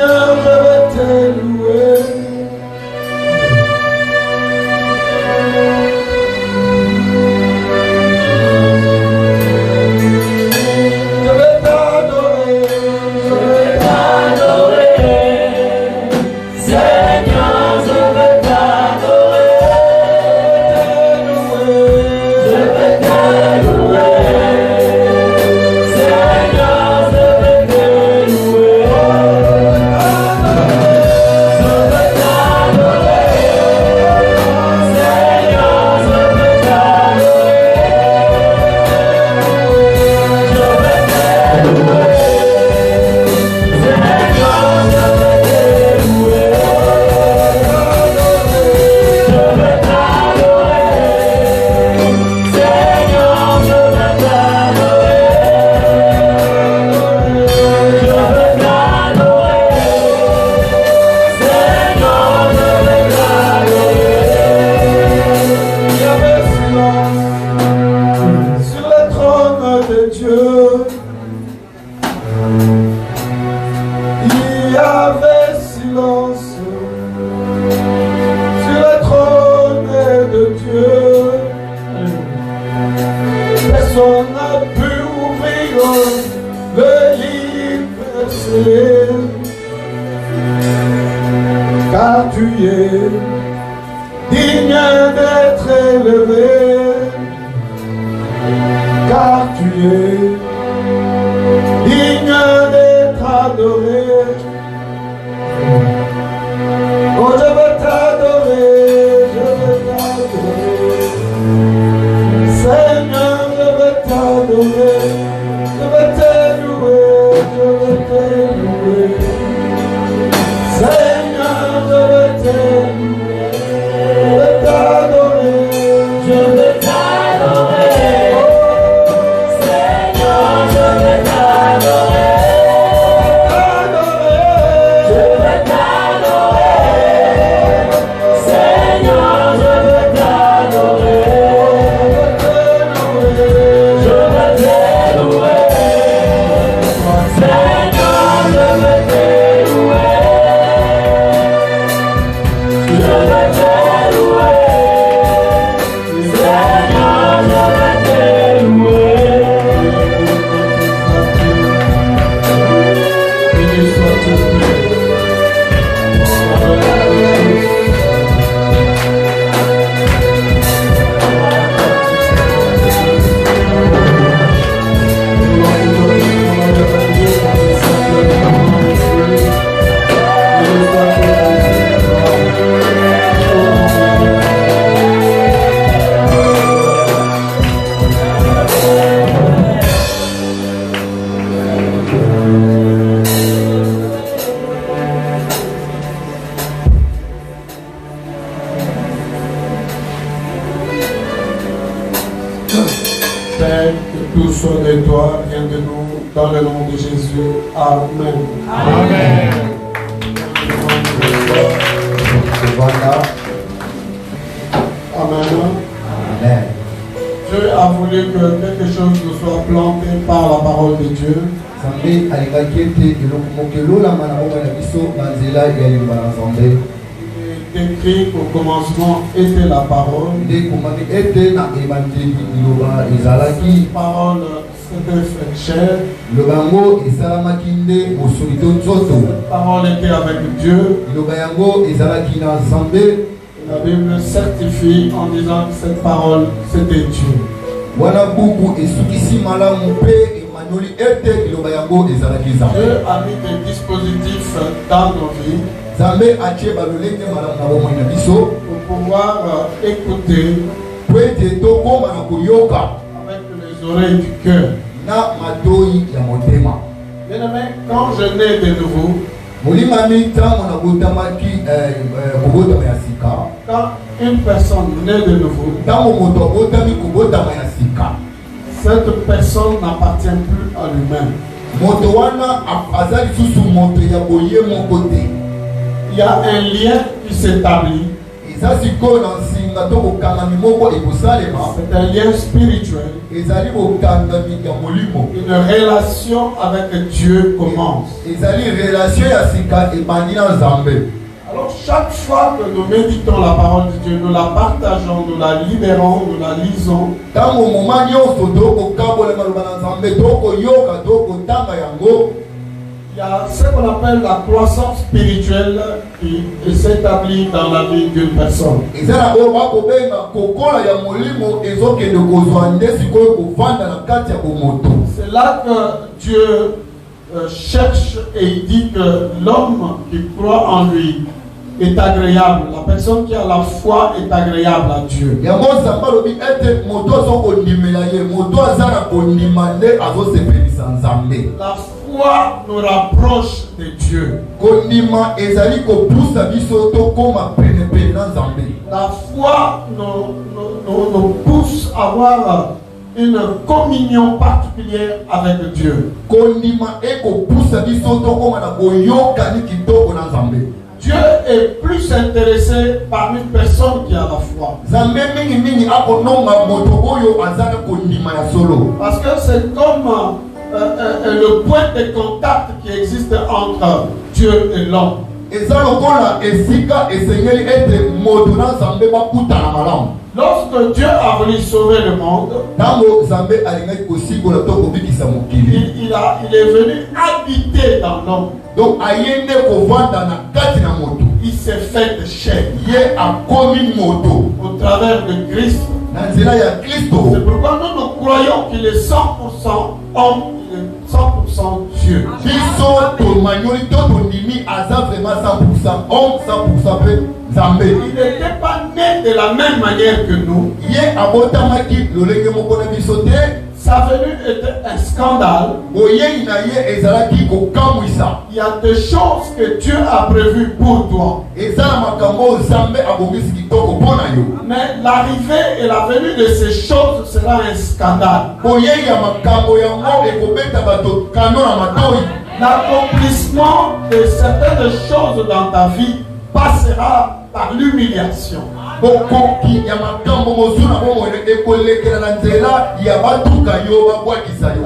Seigneur, je veux te louer. Car tu es digne d'être élevé, car tu es digne d'être adoré. Oh, je veux t'adorer, je veux t'adorer. Seigneur, je veux t'adorer, je veux te louer, je veux te louer. Seigneur, je veux te louer, je veux t'adorer, je veux t'adorer. Oh, Seigneur, je veux t'adorer, je veux t'adorer. Seigneur, je veux t'adorer, je veux te louer. Seigneur, je veux te louer. Père, que tout soit de toi, vient de nous, dans le nom de Jésus. Amen. Amen. Voilà. Amen. Amen. Dieu a voulu que quelque chose nous soit planté par la parole de Dieu. Écrit au commencement était la parole. Cette parole s'était faite chair. Cette parole était avec Dieu. La Bible certifie en disant que cette parole c'était Dieu. Dieu a mis des dispositifs dans nos vies pour pouvoir écouter avec les oreilles du cœur. Bien-aimé, quand je nais de nouveau, quand une personne naît de nouveau, cette personne n'appartient plus à lui-même. Il y a un lien qui s'établit C'est un lien spirituel. Une relation avec Dieu commence. Alors chaque fois que nous méditons la parole de Dieu, nous la partageons, nous la libérons, nous la lisons. Il y a ce qu'on appelle la croissance spirituelle qui s'établit dans la vie d'une personne. C'est là que Dieu cherche et il dit que l'homme qui croit en lui est agréable. La personne qui a la foi est agréable à Dieu. La foi nous rapproche de Dieu. La foi nous pousse à avoir une communion particulière avec Dieu. Dieu est plus intéressé par une personne qui a la foi. Parce que c'est comme le point de contact qui existe entre Dieu et l'homme. Lorsque Dieu a voulu sauver le monde, il est venu habiter dans l'homme. Donc, il s'est fait chair au travers de Christ. C'est pourquoi nous croyons qu'il est 100% homme, il est 100% Dieu. Il n'était pas né de la même manière que nous. Sa venue était un scandale. Il y a des choses que Dieu a prévues pour toi. Mais l'arrivée et la venue de ces choses sera un scandale. L'accomplissement de certaines choses dans ta vie passera par l'humiliation. La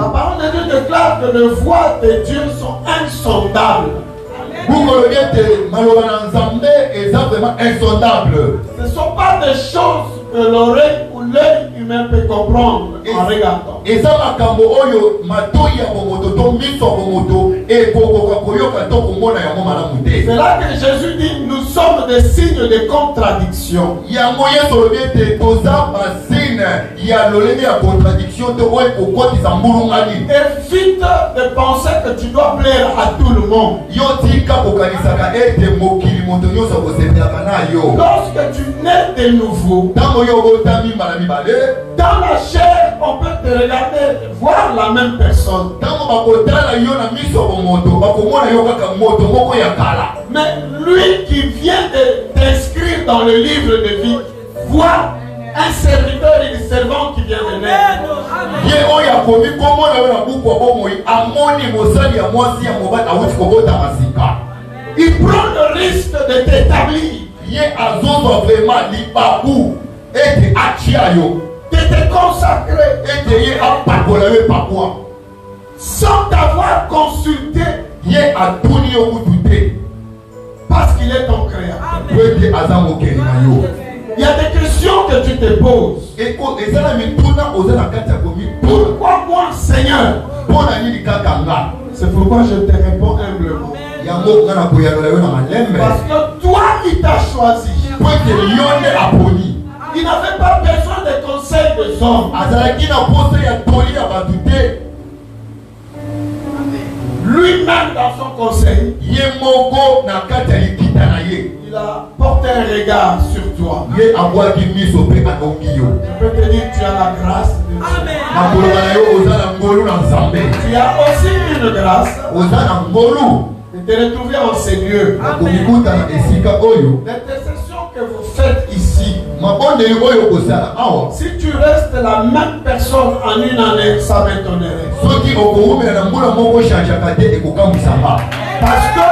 parole de Dieu déclare que les voies de Dieu sont insondables. Ce ne sont pas des choses que l'oreille ou l'œil humain peut comprendre en regardant. C'est là que Jésus dit nous sommes des signes de contradiction. Évite de penser que tu dois plaire à tout le monde. Lorsque tu nais de nouveau, dans la chair, on peut te regarder, voir la même personne. Mais lui qui vient de t'inscrire dans le livre de vie, voit un serviteur et un servant qui vient de naître. Il prend le risque de t'établir, de te consacrer, sans t'avoir consulté, parce qu'il est ton créateur. Il y a des questions que tu te poses. Pourquoi moi, Seigneur? C'est pourquoi je te réponds humblement. Parce que toi, il t'a choisi. Il n'avait pas besoin des conseils des hommes. Lui-même dans son conseil, il a porté un regard sur toi. Je peux te dire tu as la grâce de Dieu. Tu as aussi une grâce de te retrouver en ces lieux. L'intercession que vous faites ici, si tu restes la même personne en une année, ça m'étonnerait. Parce que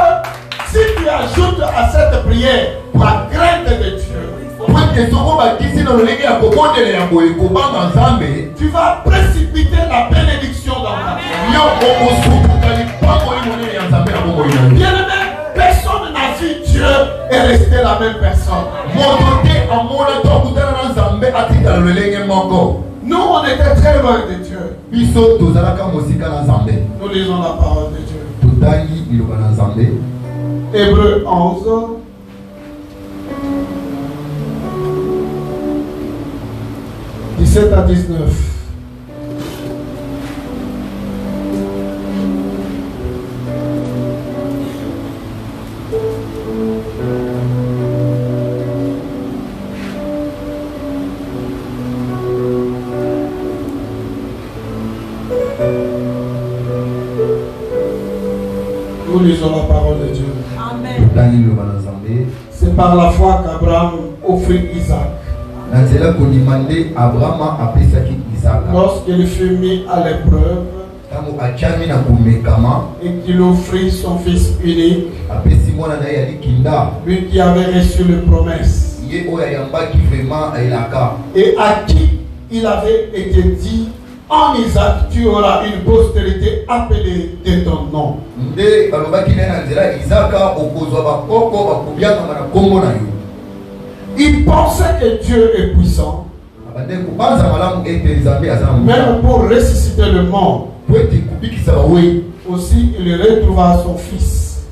si tu ajoutes à cette prière la crainte de Dieu, tu vas précipiter la bénédiction dans ta vie. Bien-aimé, personne n'a vu Dieu et resté la même personne. Nous, on était très loin de Dieu. Nous lisons la parole de Dieu. Hébreux 11. « 17 à 19. Nous lisons la parole de Dieu. Amen. C'est par la foi qu'Abraham offrit Isaac. Lorsqu'il fut mis à l'épreuve et qu'il offrit son fils unique, lui qui avait reçu les promesses et à qui il avait été dit: en Isaac tu auras une postérité appelée de ton nom. Il pensait que Dieu est puissant, même pour ressusciter le mort. Aussi, il retrouva son fils,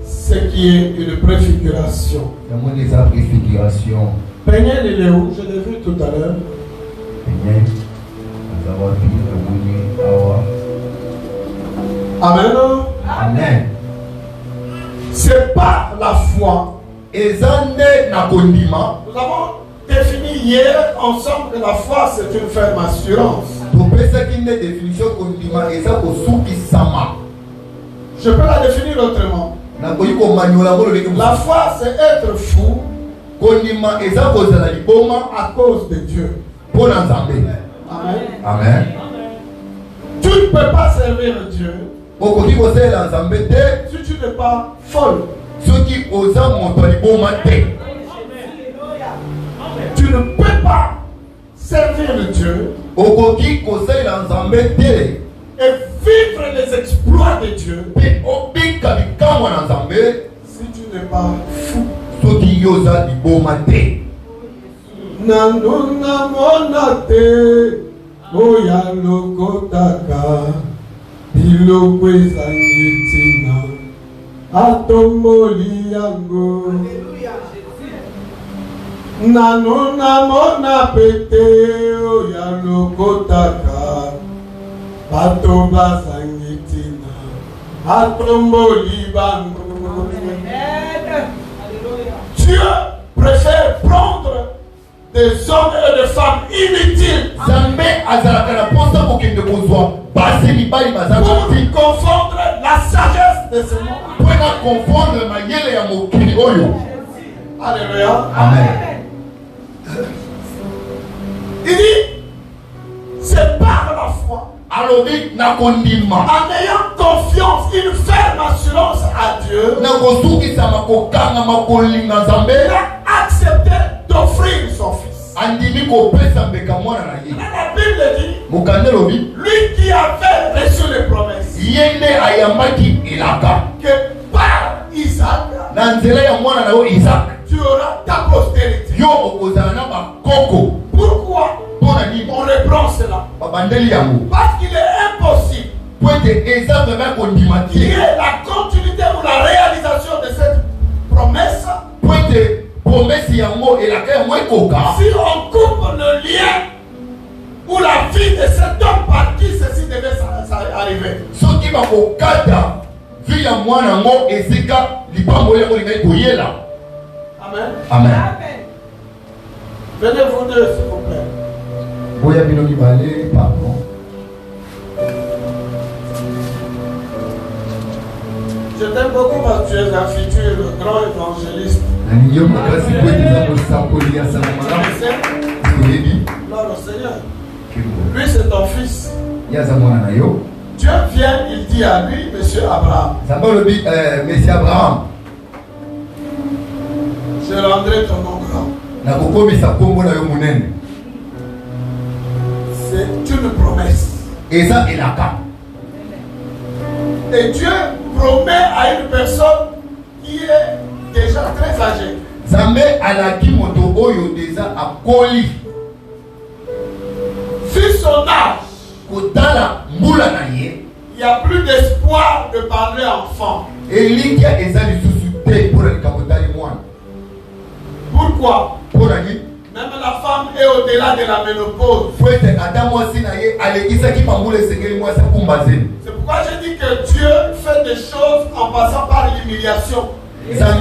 ce qui est une préfiguration. Peignez les léos, je l'ai vu tout à l'heure. Amen. Amen. C'est par la foi. Nous avons défini hier ensemble que la foi c'est une ferme assurance. Je peux la définir autrement. La foi c'est être fou à cause de Dieu. Amen. Amen. Tu ne peux pas servir Dieu si tu n'es pas folle. Tu ne peux pas servir Dieu et vivre les exploits de Dieu si tu n'es pas fou. Nanuna monate oya lokotaka bilokweza ngitina atomboli yango. Nanuna mona pete oya lokotaka batobaza ngitina atomboli bango. Dieu préfère prendre des hommes et des femmes inutiles pour confondre la sagesse de ce monde. Alléluia. Amen. Il dit, c'est par la foi, en ayant confiance, une ferme assurance à Dieu, il a accepté d'offrir son fils. La Bible dit, lui qui avait reçu les promesses, que par Isaac, tu auras ta postérité. Pourquoi on reprend cela? Parce qu'il est impossible qu'il y ait la continuité ou la réalisation de cette promesse si on coupe le lien ou la vie de cet homme par qui ceci devait arriver. Amen. Amen. Venez vous deux, s'il vous plaît. Je t'aime beaucoup parce que tu es un futur grand évangéliste. Gloire au Seigneur. Lui, c'est ton fils. Dieu vient, il dit à lui, Monsieur Abraham. Monsieur Abraham. Je Je rendrai ton nom grand. C'est une promesse. Et ça est la cas. Et Dieu promet à une personne qui est déjà très âgée. Zambé alaki moto oyo déjà a koli. Vu son âge, Kotala mbula na ye. il n'y a plus d'espoir de parler enfant. Elikia ezali susute pour le kapotali mwana. Pourquoi? Pour la nuit. Même la femme est au-delà de la ménopause. C'est pourquoi je dis que Dieu fait des choses en passant par l'humiliation. Par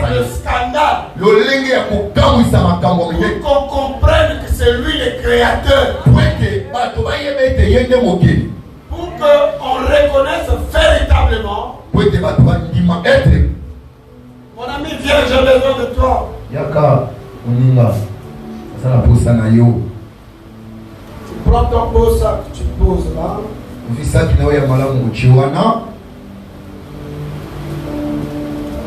le scandale. Pour qu'on comprenne que c'est lui le créateur. Pour qu'on reconnaisse véritablement. Mon ami, viens, j'ai besoin de toi. Yaka, Uninga, ça la pose na yo. Tu prends ton beau sac, tu poses là. Vu ça qui n'a pas malamu chiwana.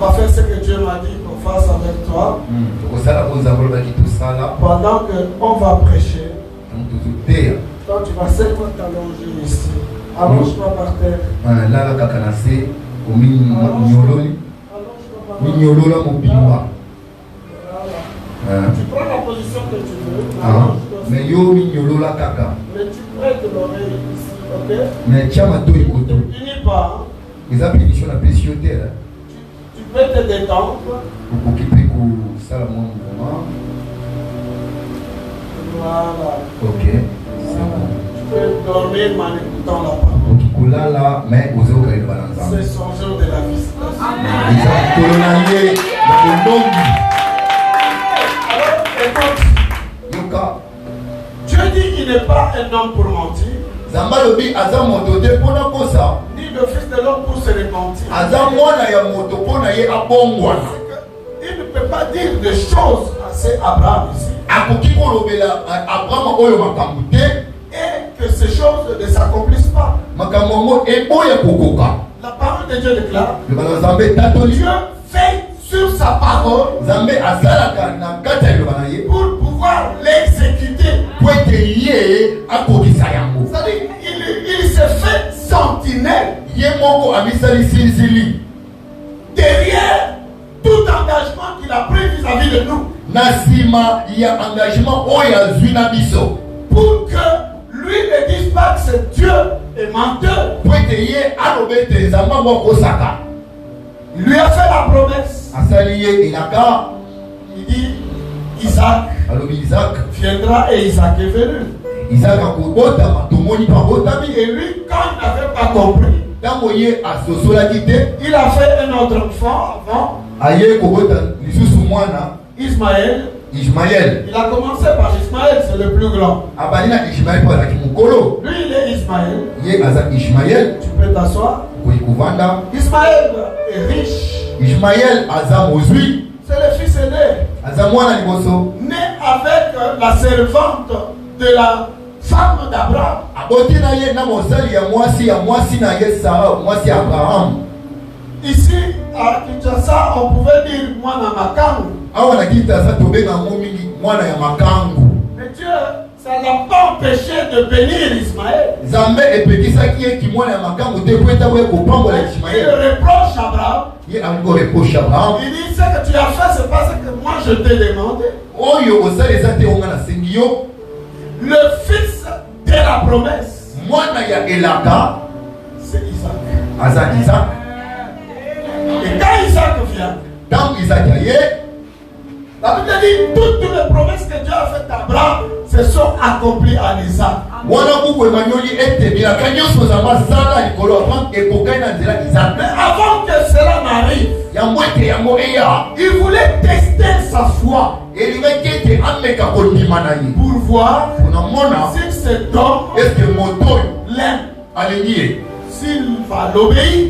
On va faire ce que Dieu m'a dit qu'on fasse avec toi. Pendant qu'on va prêcher, toi tu vas seulement t'allonger ici. Allonge-toi par terre. Là, la kakanase, au mignololi. Mignolola mobimba. Tu prends la position que tu veux. Mais yo mignolola kaka. Mais tu prêtes l'oreille ici, ok? Mais chama to ikoto. Ne finis pas. Les applications la pression terre. Tu peux te détendre. Pour occuper ko sala mon mouvement. Voilà. Ok. C'est bon. Tu peux dormir en écoutant la parole. Là, mais vous avez le balance. C'est son jour de la visitation. Amen. Alors, écoute. Dieu dit qu'il n'est pas un homme pour mentir. Ni le fils de l'homme pour se repentir. Il ne peut pas dire des choses à ces Abraham ici. Et que ces choses ne s'accomplissent pas. La parole de Dieu déclare. Dieu veille sur sa parole pour pouvoir l'exécuter. C'est-à-dire il se fait sentinelle derrière tout engagement qu'il a pris vis-à-vis de nous. Pour que lui ne dise pas que c'est Dieu est menteur. Il lui a fait la promesse. Il dit Isaac viendra et Isaac est venu. Et lui, quand il n'avait pas compris, il a fait un autre enfant avant. Ismaël. Il a commencé par Ismaël, c'est le plus grand. Lui, il est Ismaël. Tu peux t'asseoir. Ismaël est riche. C'est le fils aîné. Né avec la servante de la femme d'Abraham. Ici, à Kinshasa, on pouvait dire Mwana Makangu. Mais Dieu, ça n'a pas empêché de bénir Ismaël. Il reproche Abraham. Il dit ce que tu as fait, c'est pas ce que moi je t'ai demandé. Le fils de la promesse, c'est Isaac. Et quand Isaac vient, la Bible dit toutes les promesses que Dieu a faites à Abraham se sont accomplies à Isaac. Mais avant que cela n'arrive, il voulait tester sa foi pour voir si cet homme l'aime. S'il va l'obéir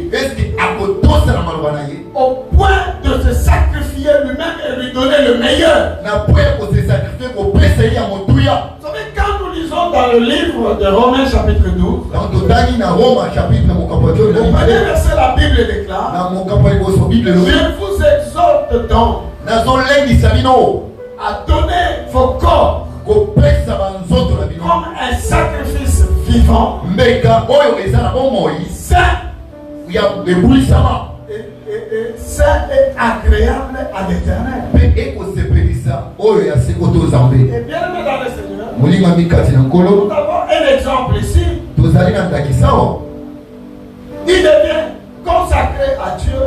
au point de se sacrifier lui-même et lui donner le meilleur. Vous savez, quand nous lisons lisons dans le livre de Romains chapitre 12. Le premier verset, la Bible déclare: je vous exhorte donc à donner vos corps comme un sacrifice vivant, saint et agréable à l'Éternel. Et bien aimé dans le Seigneur, nous avons un exemple ici. Il devient consacré à Dieu.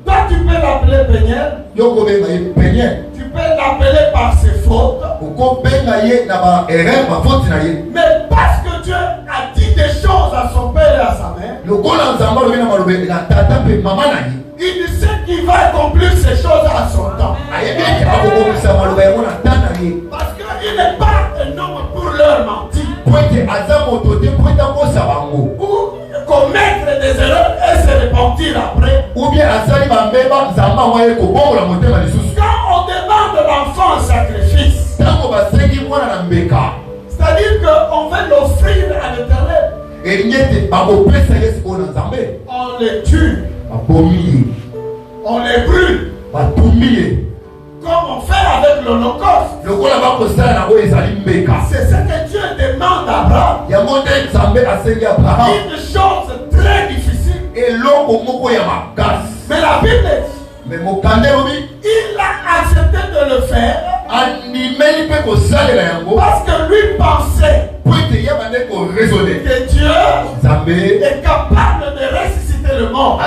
Toi, tu peux l'appeler Peignel. Tu peux l'appeler par ses fautes. Mais parce que Dieu a dit des choses à son père et à sa mère, il sait qu'il va accomplir ces choses à son temps. Parce qu'il n'est pas un homme pour leur mentir. Ou commettre des erreurs et se repentir après. Quand on demande l'enfant en sacrifice, c'est-à-dire qu'on veut l'offrir à l'Éternel, on les tue, on les brûle, comme on fait avec l'Holocauste. C'est ce que Dieu demande à Abraham. Une chose très difficile. Mais la Bible dit, il a accepté de le faire parce que lui pensait que Dieu est capable de ressusciter le mort.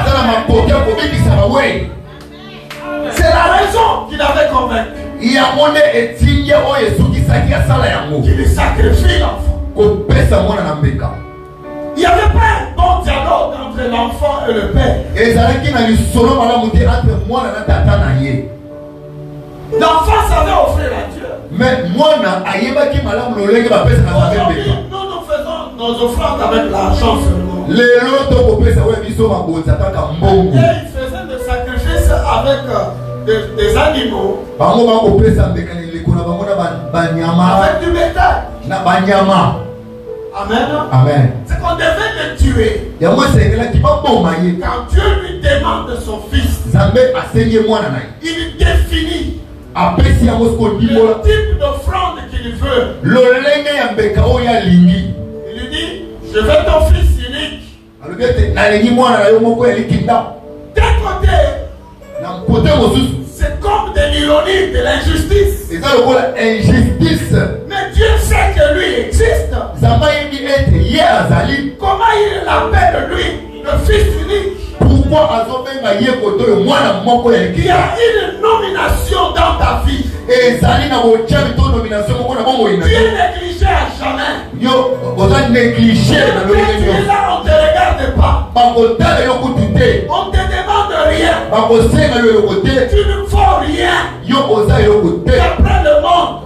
C'est la raison qu'il avait convaincu qu'il sacrifie l'enfant. Il n'y avait pas un bon dialogue entre l'enfant et le père. L'enfant savait offrir à Dieu. Aujourd'hui, nous faisons nos offrandes avec l'argent seulement. Et ils faisaient des sacrifices avec des animaux, avec du bétail. Amen. Amen. C'est qu'on devait le tuer. Quand Dieu lui demande son fils, il définit le type d'offrande qu'il veut. Il lui dit, je veux ton fils unique. D'un côté, c'est comme de l'ironie, de l'injustice. Mais Dieu sait que lui existe. Comment il l'appelle lui, le fils unique? Il y a une nomination dans ta vie. Tu es négligé à jamais. Tu es là, on ne te regarde pas. On ne te demande rien. Tu ne fais rien. D'après le monde.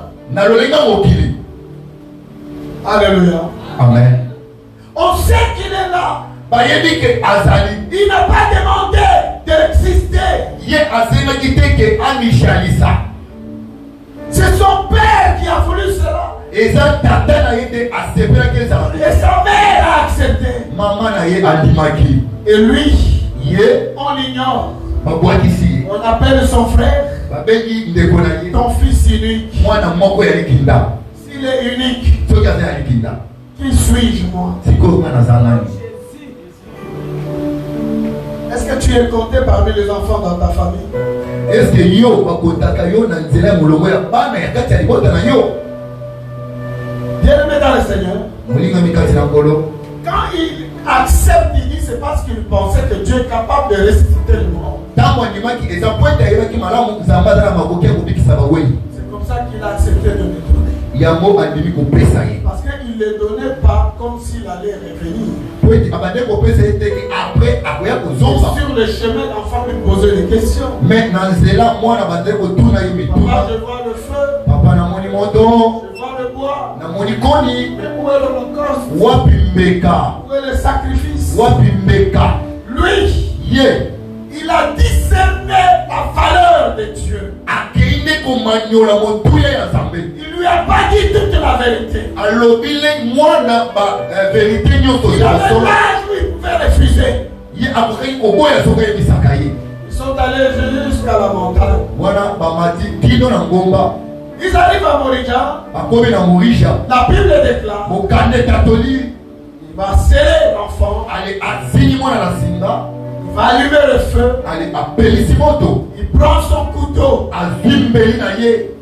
Alléluia. Amen. On sait qu'il est là. Il n'a pas demandé d'exister. C'est son père qui a voulu cela. Et sa mère a accepté. Et lui, on l'ignore. On appelle son frère ton fils unique. S'il est unique, qui suis-je moi? Est-ce que tu es compté parmi les enfants dans ta famille? Est-ce que Bien aimé dans le Seigneur, quand il accepte, il dit c'est parce qu'il pensait que Dieu est capable de ressusciter le mort. C'est comme ça qu'il a accepté de le donner. Parce qu'il ne le donnait pas comme s'il allait revenir. Sur le chemin, l'enfant lui posait des questions. Papa, je vois le feu. Je vois le bois. Mais où est l'Holocauste? Où est le sacrifice? Lui, il a discerné la valeur de Dieu. Il lui a pas dit toute la vérité. Il avait l'âge où il pouvait refuser. Ils sont allés jusqu'à la montagne. Ils arrivent à Morija. La Bible déclare. Il va sceller l'enfant. Il va allumer le feu. Il prend son couteau.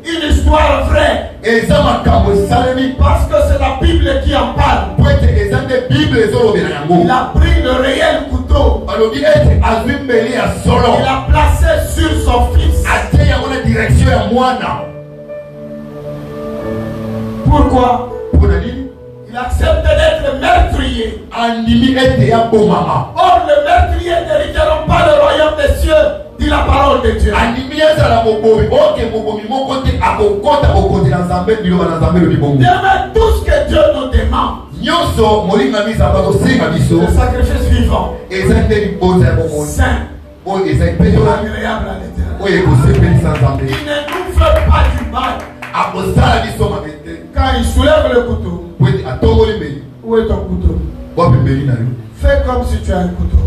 Une histoire vraie. Parce que c'est la Bible qui en parle. Il a pris le réel couteau. Il a placé sur son fils. Pourquoi? Il accepte d'être meurtrier. Or, le meurtrier n'hériteront pas le royaume des cieux, dit la parole de Dieu. Bien, tout ce que Dieu nous demande, le sacrifice vivant, saint, agréable à l'éternel. Il ne nous fait pas du mal. Quand il soulève le couteau, où est ton couteau? Fais comme si tu as un couteau.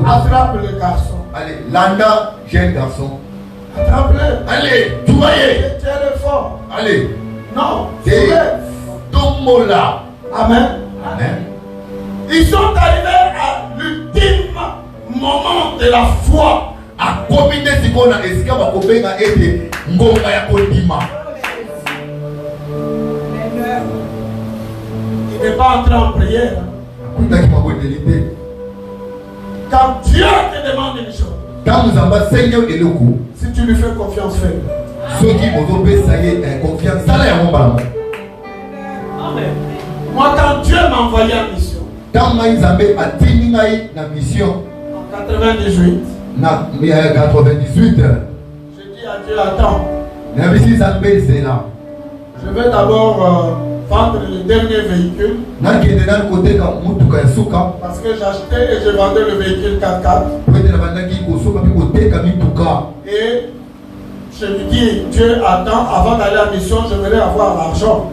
Attrape le garçon. Allez, Landa, jeune garçon. Attrape-le. Allez, tu voyez. Tiens-le fort. Allez. Non, soulève. Tombe-là. Amen. Amen. Ils sont arrivés à l'ultime moment de la foi. À combiner ce qu'on a esquissé, on va combiner et ngonga ya kodima. Il n'est pas entré en prière. Quand Dieu te demande une chose, si tu lui fais confiance, fais-le. Moi, quand Dieu m'a envoyé en mission, en 98, j'ai dit à Dieu, attends, je vais d'abord vendre le dernier véhicule. Parce que j'achetais et je vendais le véhicule 4x4. Et je lui dis, Dieu attend, avant d'aller en mission, je voulais avoir l'argent.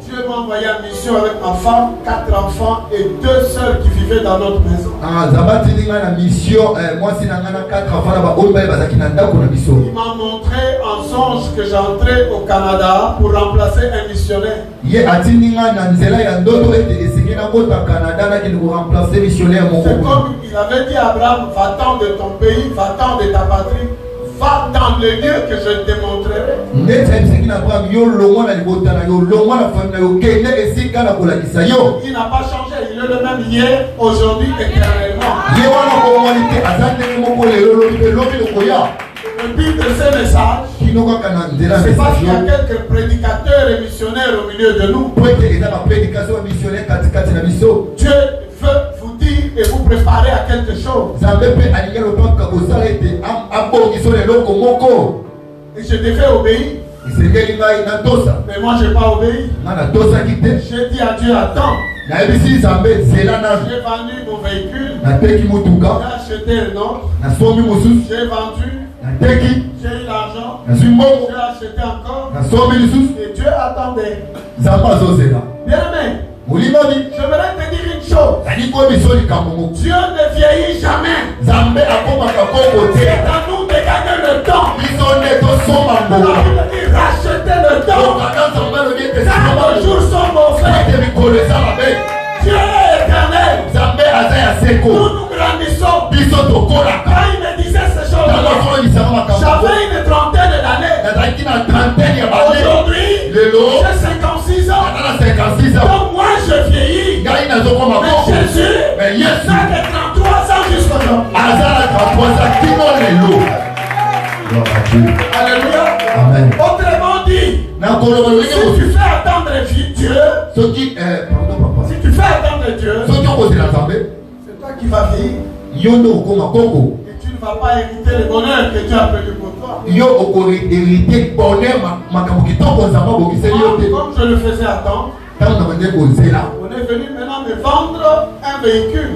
Dieu m'a envoyé en mission avec ma femme, 4 enfants et 2 sœurs qui vivaient dans notre maison. Il m'a montré en songe que j'entrais au Canada pour remplacer un missionnaire. C'est comme il avait dit à Abraham, va-t'en de ton pays, va-t'en de ta patrie, va dans le lieu que je te démontrerai. Il n'a pas changé, il est le même hier, aujourd'hui, éternellement. Le but de ce message, c'est parce qu'il y a quelques prédicateurs et missionnaires au milieu de nous. Dieu veut vous dire et vous préparer à quelque chose. Et je devais obéir. Mais moi je n'ai pas obéi. J'ai dit à Dieu, attends. J'ai vendu mon véhicule. J'ai acheté un autre. J'ai vendu. J'ai eu l'argent. J'ai acheté encore. Et Dieu attendait. Bien aimé, j'aimerais te dire une chose. Dieu ne vieillit jamais. C'est à nous de gagner le temps. La Bible dit racheter le temps. Quand nos jours sont mauvais, Dieu est éternel. Nous nous grandissons. Quand il me disait ces choses, j'avais une trentaine d'années. Aujourd'hui, j'ai 56 ans. Donc moi je vieillis. Mais Jésus, il a 33 ans jusqu'aujourd'hui. Alléluia. Amen. Autrement dit, si tu fais attendre Dieu, si tu fais attendre Dieu, c'est toi qui vas vieillir. Et tu ne vas pas hériter le bonheur que Dieu a prévu pour toi. Comme je le faisais attendre, on est venu maintenant me vendre un véhicule.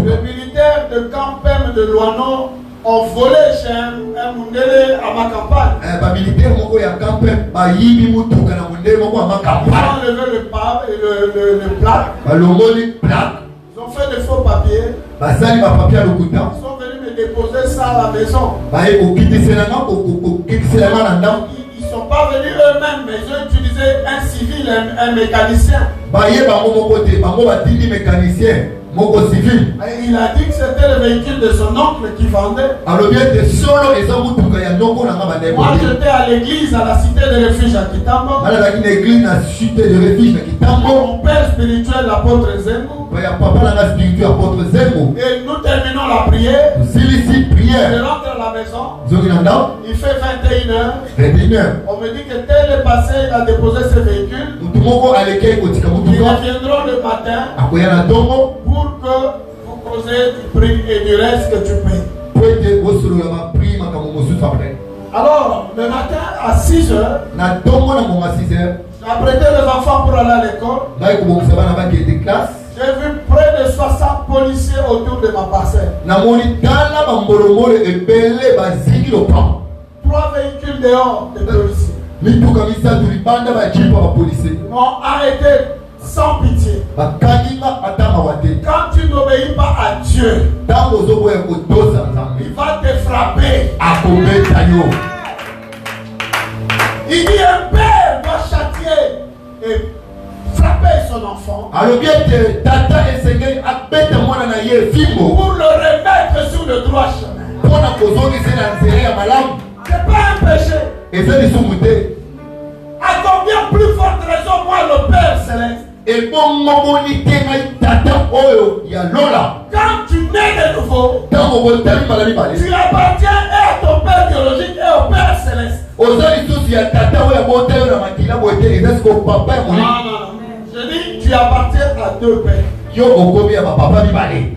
Le militaire militaires de Campem de Loano ont volé chez un Mundele à ma campagne. Militaire moko ya Campem ba yibi mutuka na Mundele moko à ma Ils ont campagne. enlevé le plaque. Balongoli plaque. Ils ont fait des faux papiers. Basali ba papier à l'okuta. Ils sont venus me déposer ça à la maison. Baye ko kitiselanga ko kitiselanga na ndam. Ils ne sont pas venus eux-mêmes, mais ils ont utilisé un civil, un mécanicien. Baye bango moko te, bango batindi mécanicien. Moko civil. Et il a dit que c'était le véhicule de son oncle qui vendait. Alors bien de solo eza mutuka ya ndoko na ngaba ndeko. Moi j'étais à l'église à la cité de refuge à Kitambo. Bala la église na cité de refuge na Kitambo. Mon père spirituel, l'apôtre Zembo. Baya papa la spirituel apôtre Zembo. Et nous terminons la prière. Ici Je prière. rentre à la maison. Zoginanda. Il fait 21h. 21h. On me dit que tel est passé, il a déposé ses véhicules. Mutu moko aleke ko tika Ils mutuka. reviendront le matin Akoya na dongo. pour que vous causez du prix et du reste que tu payes. Poete osolo ya ma prix makambo mosusu après. Alors, le matin à 6h, Na dongo na moma 6h. j'ai apprêté les enfants pour aller à l'école. Ngai ko bokisa bana ba kete classe. J'ai vu près de 60 policiers autour de ma parcelle. Na moni tala ba mbolomolo ebele baziki lopa. 3 véhicules dehors de policiers. Mituka misatu libanda ba jipa ba policier. Ils m'ont arrêté sans pitié. Bakaninga atama wate. Quand tu n'obéis pas à Dieu, Tango zobo ya kotosa nzambe. il va te frapper. Akobeta yo. Il dit un père doit châtier et frapper son enfant Alors bien que tata esengeli abeta mwana na ye fimbo. pour le remettre sur le droit chemin. Pona kozongisa na nzela ya malamu. C'est pas un péché. Eza lisumu te. À combien plus forte raison, moi, le Père Céleste, Ebongo moni te ngai tata oyo ya lola. quand tu nais de nouveau, Tango botali malami bale. tu appartiens et à ton Père biologique et au Père Céleste. Oza lisusu ya tata oyo botali na makila bote eza siko papa ya Non, moni. non, non. Je dis, tu appartiens à 2 pères. Yo okomi ya papa mibale.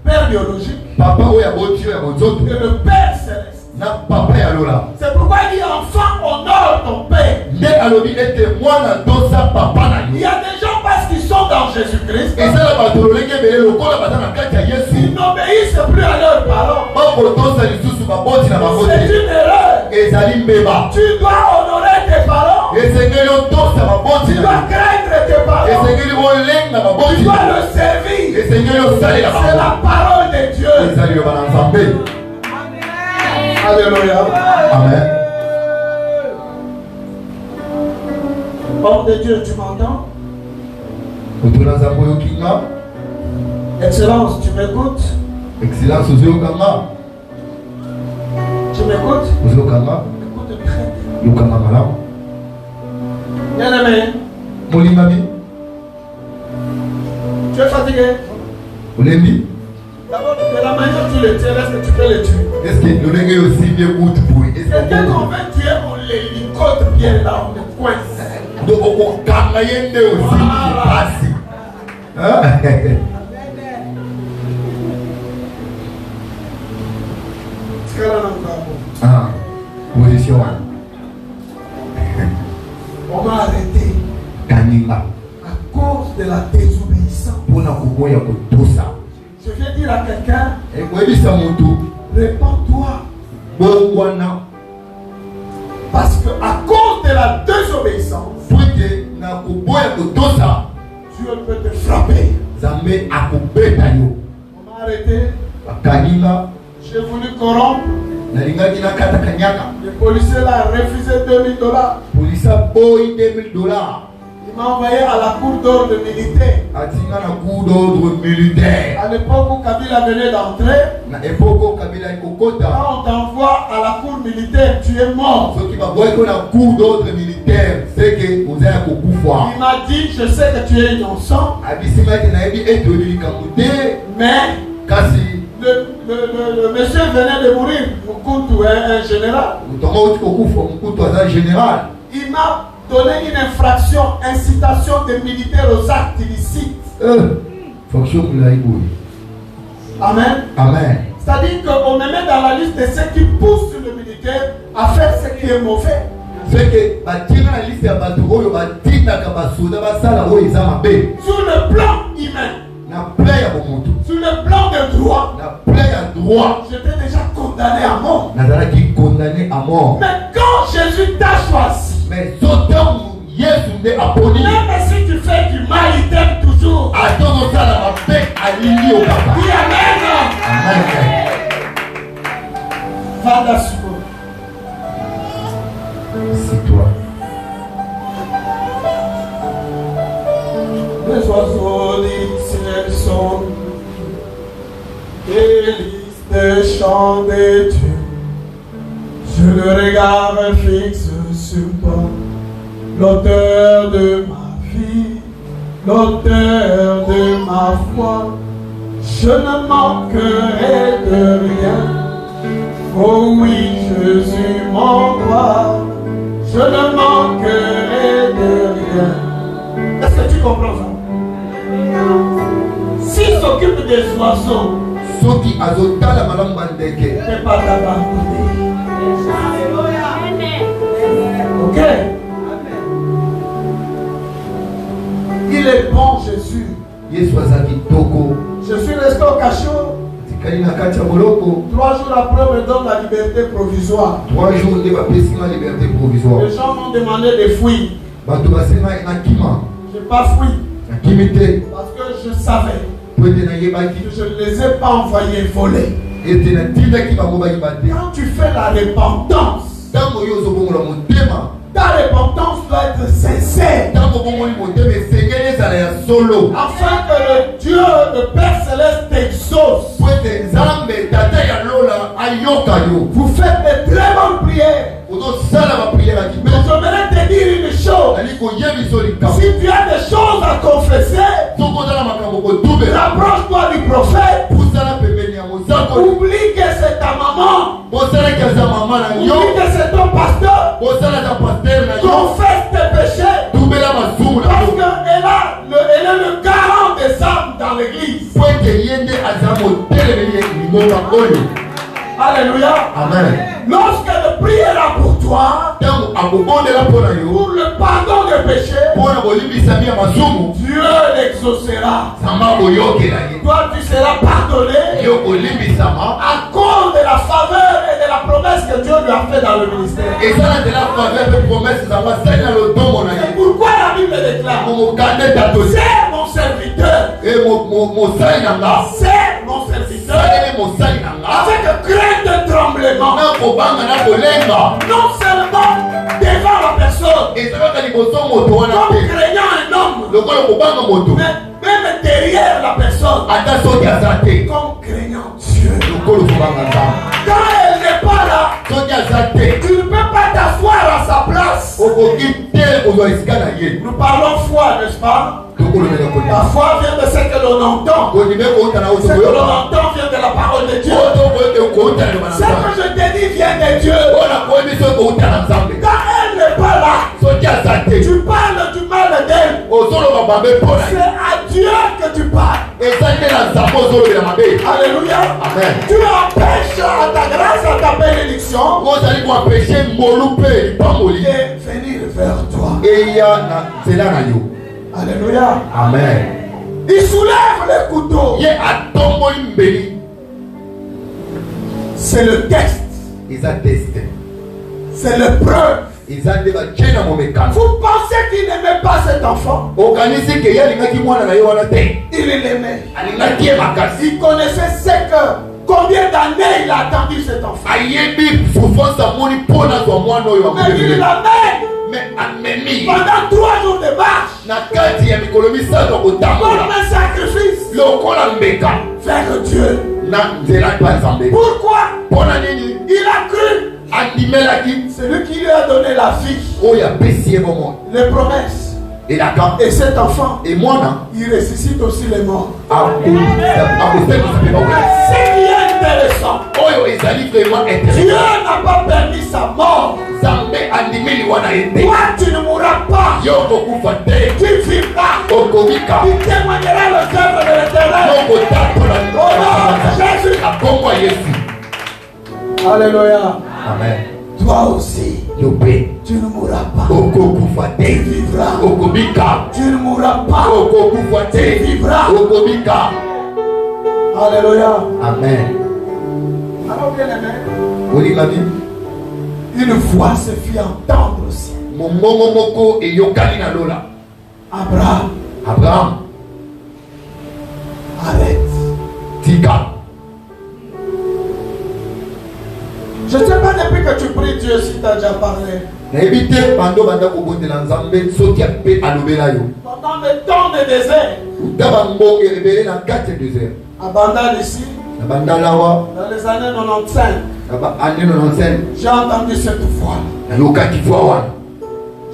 Père biologique Papa oyo boti ya bozoto. et le Père Céleste. Na papa ya lola. C'est pourquoi il dit, enfant, honore ton Père. Nde alobi ete mwana dosa papa na Il y yo. a des gens parce qu'ils sont dans Jésus-Christ, Eza na bato lolenge ebele lokola baza na kati ya ils Yesu. n'obéissent plus à leurs parents. Bakotosa lisusu baboti na bango C'est te. une erreur. Ezali mbeba. Tu dois honorer tes parents. Esengeli otosa baboti Tu na dois yo. craindre tes parents. Esengeli olenga Tu baboti dois na yo. le servir. Esengeli osalela C'est bango. la parole de Dieu. Ezali yo bana nzambe. Alléluia. Amen. Homme de Dieu, tu m'entends? Otuna nzambe oyokinga. Excellence, tu m'écoutes? Excellence ozoyokanga. Tu m'écoutes? Ozoyokanga. Écoute très bien. Yokanga malamu. Bien-aimé, Molingami. tu es fatigué? Olembi. D'abord, de la manière dont tu le tiens, est-ce que tu peux le tuer? Est-ce que lolenge yo simbi kutu boy? Est-ce Quelqu'un qu'on que veut tuer, on les licote bien là, on les coince. donc okokanga ye nde osimbi pasi. Hein? Ah, position wana. On m'a arrêté Kaninga. à cause de la désobéissance. Pona koboya kotosa. Je viens dire à quelqu'un, Ekoyebisa mutu. répands-toi. Bongwana. Parce que à cause de la désobéissance, Pwete na koboya kotosa. Dieu peut te frapper. Zambe akobeta yo. On m'a arrêté. Kaninga. J'ai voulu corrompre. Nalingaki nakata kanyaka. Le policier là a refusé $2000. Polisa boy $2000. Il m'a envoyé à la cour d'ordre militaire. Atinga na coup d'ordre militaire. À l'époque où Kabila venait d'entrer, Na epoko Kabila ekokota. quand on t'envoie à la cour militaire, tu es mort. Soki baboyi ko na coup d'ordre militaire, c'est que oza ya kokufa. Il m'a dit, je sais que tu es innocent, Abisimaki nayebi ete oyebi likambo te, mais kasi le monsieur venait de mourir, Moukoutou, un général. motongo oti kokufa mokutu aza général. Il m'a donné une infraction, incitation des militaires aux actes illicites. Fonction mulayi boye. Amen. Amen. C'est-à-dire qu'on me met dans la liste de ceux qui poussent le militaire à faire ce qui est mauvais. C'est que batinga na liste ya bato oyo batindaka basoda basala oyo eza mabe. Sur le plan humain. Sur le plan de droit, j'étais déjà condamné à mort. Mais quand Jésus t'a choisi, même si tu fais du mal, il t'aime toujours. Dis Amen. Father, c'est toi. Les oiseaux disent le son, délices des chants des dieux. Je le regard fixe sur toi, l'auteur de ma vie, l'auteur de ma foi. Je ne manquerai de rien. Oh oui, Jésus mon roi, je ne manquerai de rien. Est-ce que tu comprends ça? S'il s'occupe des oiseaux, c'est pas d'abandonner. Ok? Il est bon, Jésus. Je suis resté au cachot. 3 jours après, on me donne la liberté provisoire. 3 jours de la liberté provisoire. Les gens m'ont demandé de fuir. Je n'ai pas fui. Parce que je savais que je ne les ai pas envoyés voler. Quand tu fais la repentance, ta repentance doit être sincère. Afin que le Dieu, le Père Céleste t'exauce. Vous faites de très bonnes prières. Mais j'aimerais te dire une chose. Si tu as des choses à confesser, rapproche-toi du prophète. Oublie que c'est ta maman. Oublie que c'est ton pasteur. Confesse tes péchés. Parce qu'elle est le garant des âmes dans l'église. Alléluia. Amen. Lorsque je priera pour toi, pour le pardon des péchés, Dieu l'exaucera. Toi, tu seras pardonné à cause de la faveur et de la promesse que Dieu lui a fait dans le ministère. C'est pourquoi la Bible déclare: c'est mon serviteur. C'est mon serviteur. Avec crainte et tremblement. Non seulement devant la personne, comme craignant un homme, mais même derrière la personne, comme craignant Dieu. Quand elle n'est pas là, tu ne peux pas t'asseoir à sa place. Nous parlons foi, n'est-ce pas? La foi vient de ce que l'on entend. Ce que l'on entend vient de la parole de Dieu. Ce que je te dis vient de Dieu. Quand elle n'est pas là, tu parles du mal d'elle. C'est à Dieu que tu parles. Alléluia. Amen. Tu empêches à ta grâce, à ta bénédiction de venir vers toi. Alléluia. Amen. Il soulève le couteau. C'est le texte. C'est le preuve. Vous pensez qu'il n'aimait pas cet enfant? Il l'aimait. Il connaissait combien d'années il a attendu cet enfant. Mais il l'amène. Pendant 3 jours de marche, comme un sacrifice vers Dieu. Pourquoi? Il a cru. C'est lui qui lui a donné la vie, les promesses. Et cet enfant, il ressuscite aussi les morts. Ce qui est intéressant, Dieu n'a pas permis sa mort. Toi, tu ne mourras pas. Tu vivras. Tu témoigneras les œuvres de l'Éternel. Jésus. Alléluia. Amen. Toi aussi. Tu ne mourras pas. okokufa Tu te vivras. okobika Tu ne mourras pas. okokufa te Tu vivras. okobika. Alléluia. Amen. Alors bien aimé, Olinga bi une voix se fit entendre aussi. mongongo moko eyokani na lola. Abraham, Abraham arrête. tika. Je ne sais pas depuis que tu pries Dieu si tu as déjà parlé. nayebi te bando banda kobondela nzambe soki ape alobela yo Pendant le temps de désert, ta bambongo ebele na kati ya désert à Bandal ici, na bandalawa dans les années 95, na baannée 95 j'ai entendu cette voix. nayokaki voix wana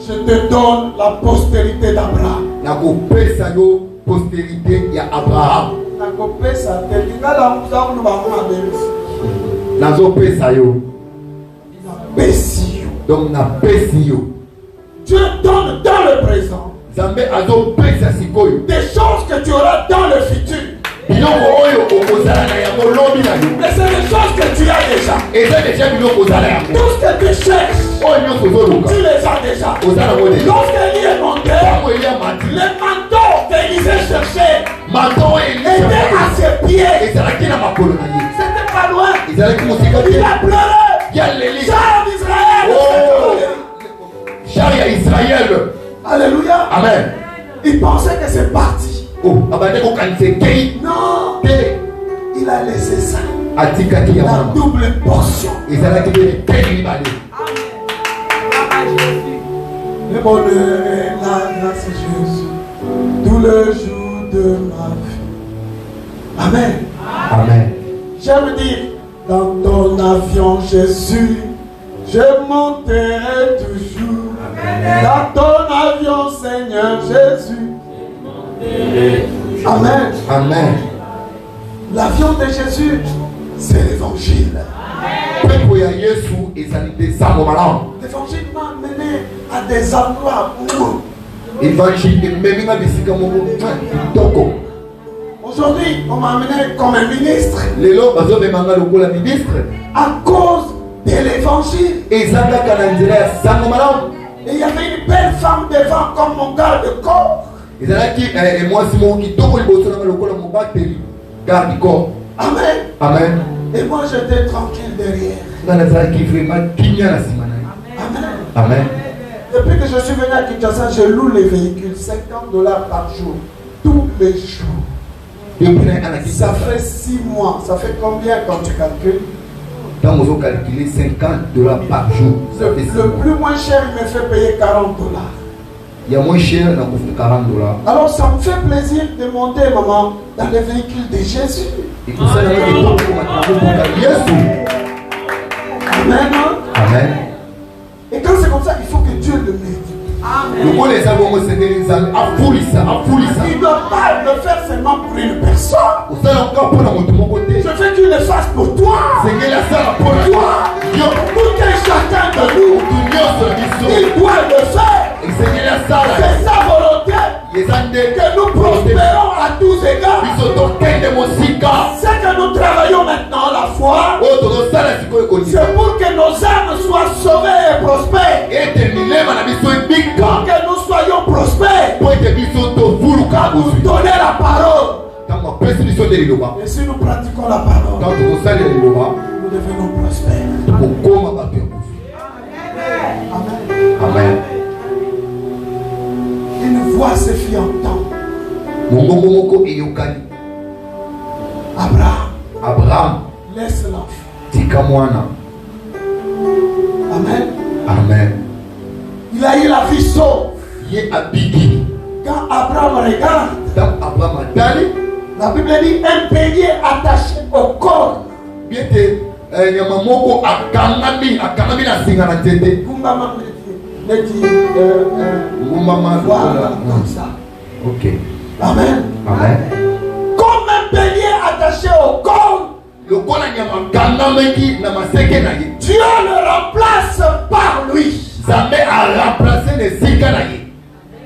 Je te donne la postérité d'Abraham. nakopesa yo postérité ya Abraham. Nakopesa te lingala muzakulu bamuna bebisi. nazopesa yo Besi yo. donc napesi yo. Dieu donne dans le présent nzambe azopesa sikoyo des choses que tu auras dans le futur. biloko oyo okozala na yango lobi na yo Mais c'est des choses que tu as déjà. eza deja biloko ozala yango Tout ce que tu cherches, oyo nyonso ozoluka tu les as déjà. oza nango deja. Lorsqu'Élie est monté, ntango elia mati les manteaux qu'Élisée cherchait mato oyo étaient à ses pieds. ezalaki na makolo na ye C'était pas loin. ezalaki mosika Il te a pleuré. ya leli Char d'Israël. Oh. char ya israel. Alléluia. Amen. Il pensait que c'est parti. abandi kokanisa ekei Non. te Il a laissé ça. atikaki La yango double portion. ezalaki mpe eteni mibale. Le bonheur et la grâce de Jésus. Tout le jour de ma vie. Amen. Amen. J'aime dire, dans ton avion Jésus, je monterai toujours. Dans ton avion Seigneur Jésus. Amen. Amen. L'avion de Jésus, c'est l'évangile. pepo ya yesu ezali te sango malamu. L'évangile m'a mené à des endroits où évangile ememi nga bisika moko kitoko. aujourd'hui on m'a amené comme un ministre lelo bazomema nga lokola ministre à cause de l'évangile. eza kaka na nzela ya sango malamu. Et il y avait une belle femme devant comme mon garde-corps. ezalaki mwasi moko kitoko liboso nanga lokola mobateli garde corps. Amen. Amen. Et moi j'étais tranquille derrière. nga nazalaki vraiment kimia na nsima na ye. Amen. Amen. Depuis que je suis venu à Kinshasa, je loue les véhicules, $50 par jour, tous les jours. depuis na ye ana Ça Kinshasa fait 6 mois. Ça fait combien quand tu calcules? ntango ozocalcule $50 par jour ça fait six Le mois. plus moins cher, il me fait payer $40. ya moins cher na kofi $40. Alors ça me fait plaisir de monter, maman, dans les véhicules de Jésus. ekosalama kitoko makamboka yesu. Amen. Amen. Et quand c'est comme ça, il faut que Dieu le mette. lokola eza bongo sengeli nzambe afulisa. Il ne doit pas le faire seulement pour une personne. osala nka mpona moto moko te Je veux qu'il le fasse pour toi. sengeli asala mpona Toi. yo Tout un chacun de nous. motu nyonso na biso Il doit le faire. esengeli asala C'est sa volonté eza nde que nous prospérons à tous égards. biso tokende mosika C'est que nous travaillons maintenant la foi. oyo tozosala sikoyo kondima C'est pour que nos âmes soient sauvées et prospères. ete milema na biso ebika Que nous soyons prospères. po ete biso tovuluka Quand nous bozwi donner la parole. ntango apesi biso nde liloba Et si nous pratiquons la parole, ntango tokosalela liloba nous devenons prospères. tokokoma bato ya bozwi. Amen. Amen. Une voix se fit entendre. mongongo moko eyokani. Abraham, abraham laisse l'enfant. tika mwana. Amen. Amen. Il a eu la vie sauve. ye abiki Quand Abraham regarde, ntango abraham atali la Bible dit un bélier attaché au corps. bien te nyama moko akangami na singa na nzete Gumbama dit, ngumbama voilà, comme ça. ok. Amen. Amen. Comme un bélier attaché au corps, lokola nyama akangamaki na maseke na ye Dieu le remplace par lui. nzambe aremplace na esika na ye.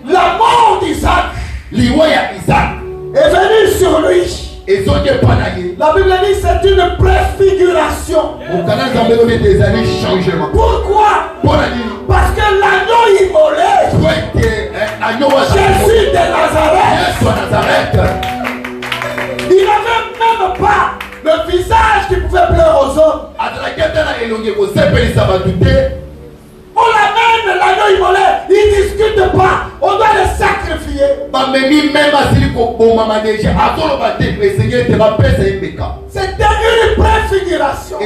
La mort d'Isaac liwa ya isaac est venue sur lui. La Bible dit c'est une préfiguration. Pourquoi? Parce que l'agneau immolé, Jésus de Nazareth, il n'avait même pas le visage qui pouvait plaire aux hommes. On l'amène, l'agneau immolé, il ne discute pas, on doit le sacrifier. C'était une préfiguration.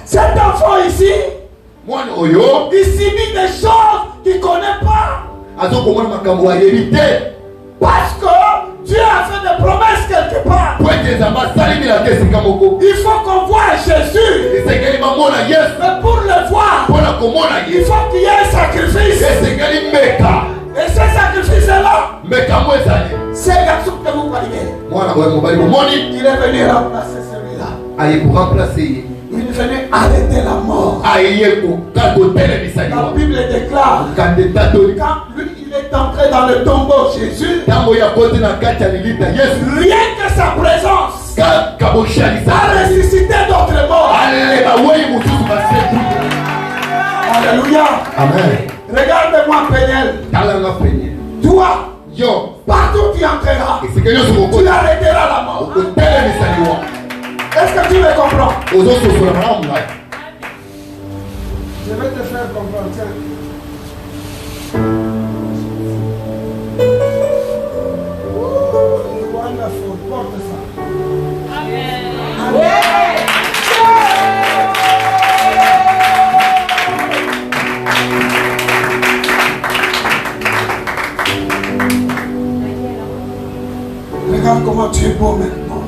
Cet enfant ici, il subit des choses qu'il ne connaît pas. Parce que Dieu a fait des promesses quelque part. Il faut qu'on voie Jésus. Mais pour le voir, il faut qu'il y ait un sacrifice. Et ce sacrifice-là, c'est le garçon que vous voyez. Il est venu remplacer celui-là. Il est venu arrêter la mort. La Bible déclare quand lui il est entré dans le tombeau, Jésus, rien que sa présence a ressuscité d'autres morts. Alléluia. Amen. Regarde-moi, Péniel. Toi, partout tu entreras, tu arrêteras la mort. Est-ce que tu me comprends? Je vais te faire comprendre. Tiens. Wonderful. Porte ça. Amen. Regarde comment tu es beau maintenant.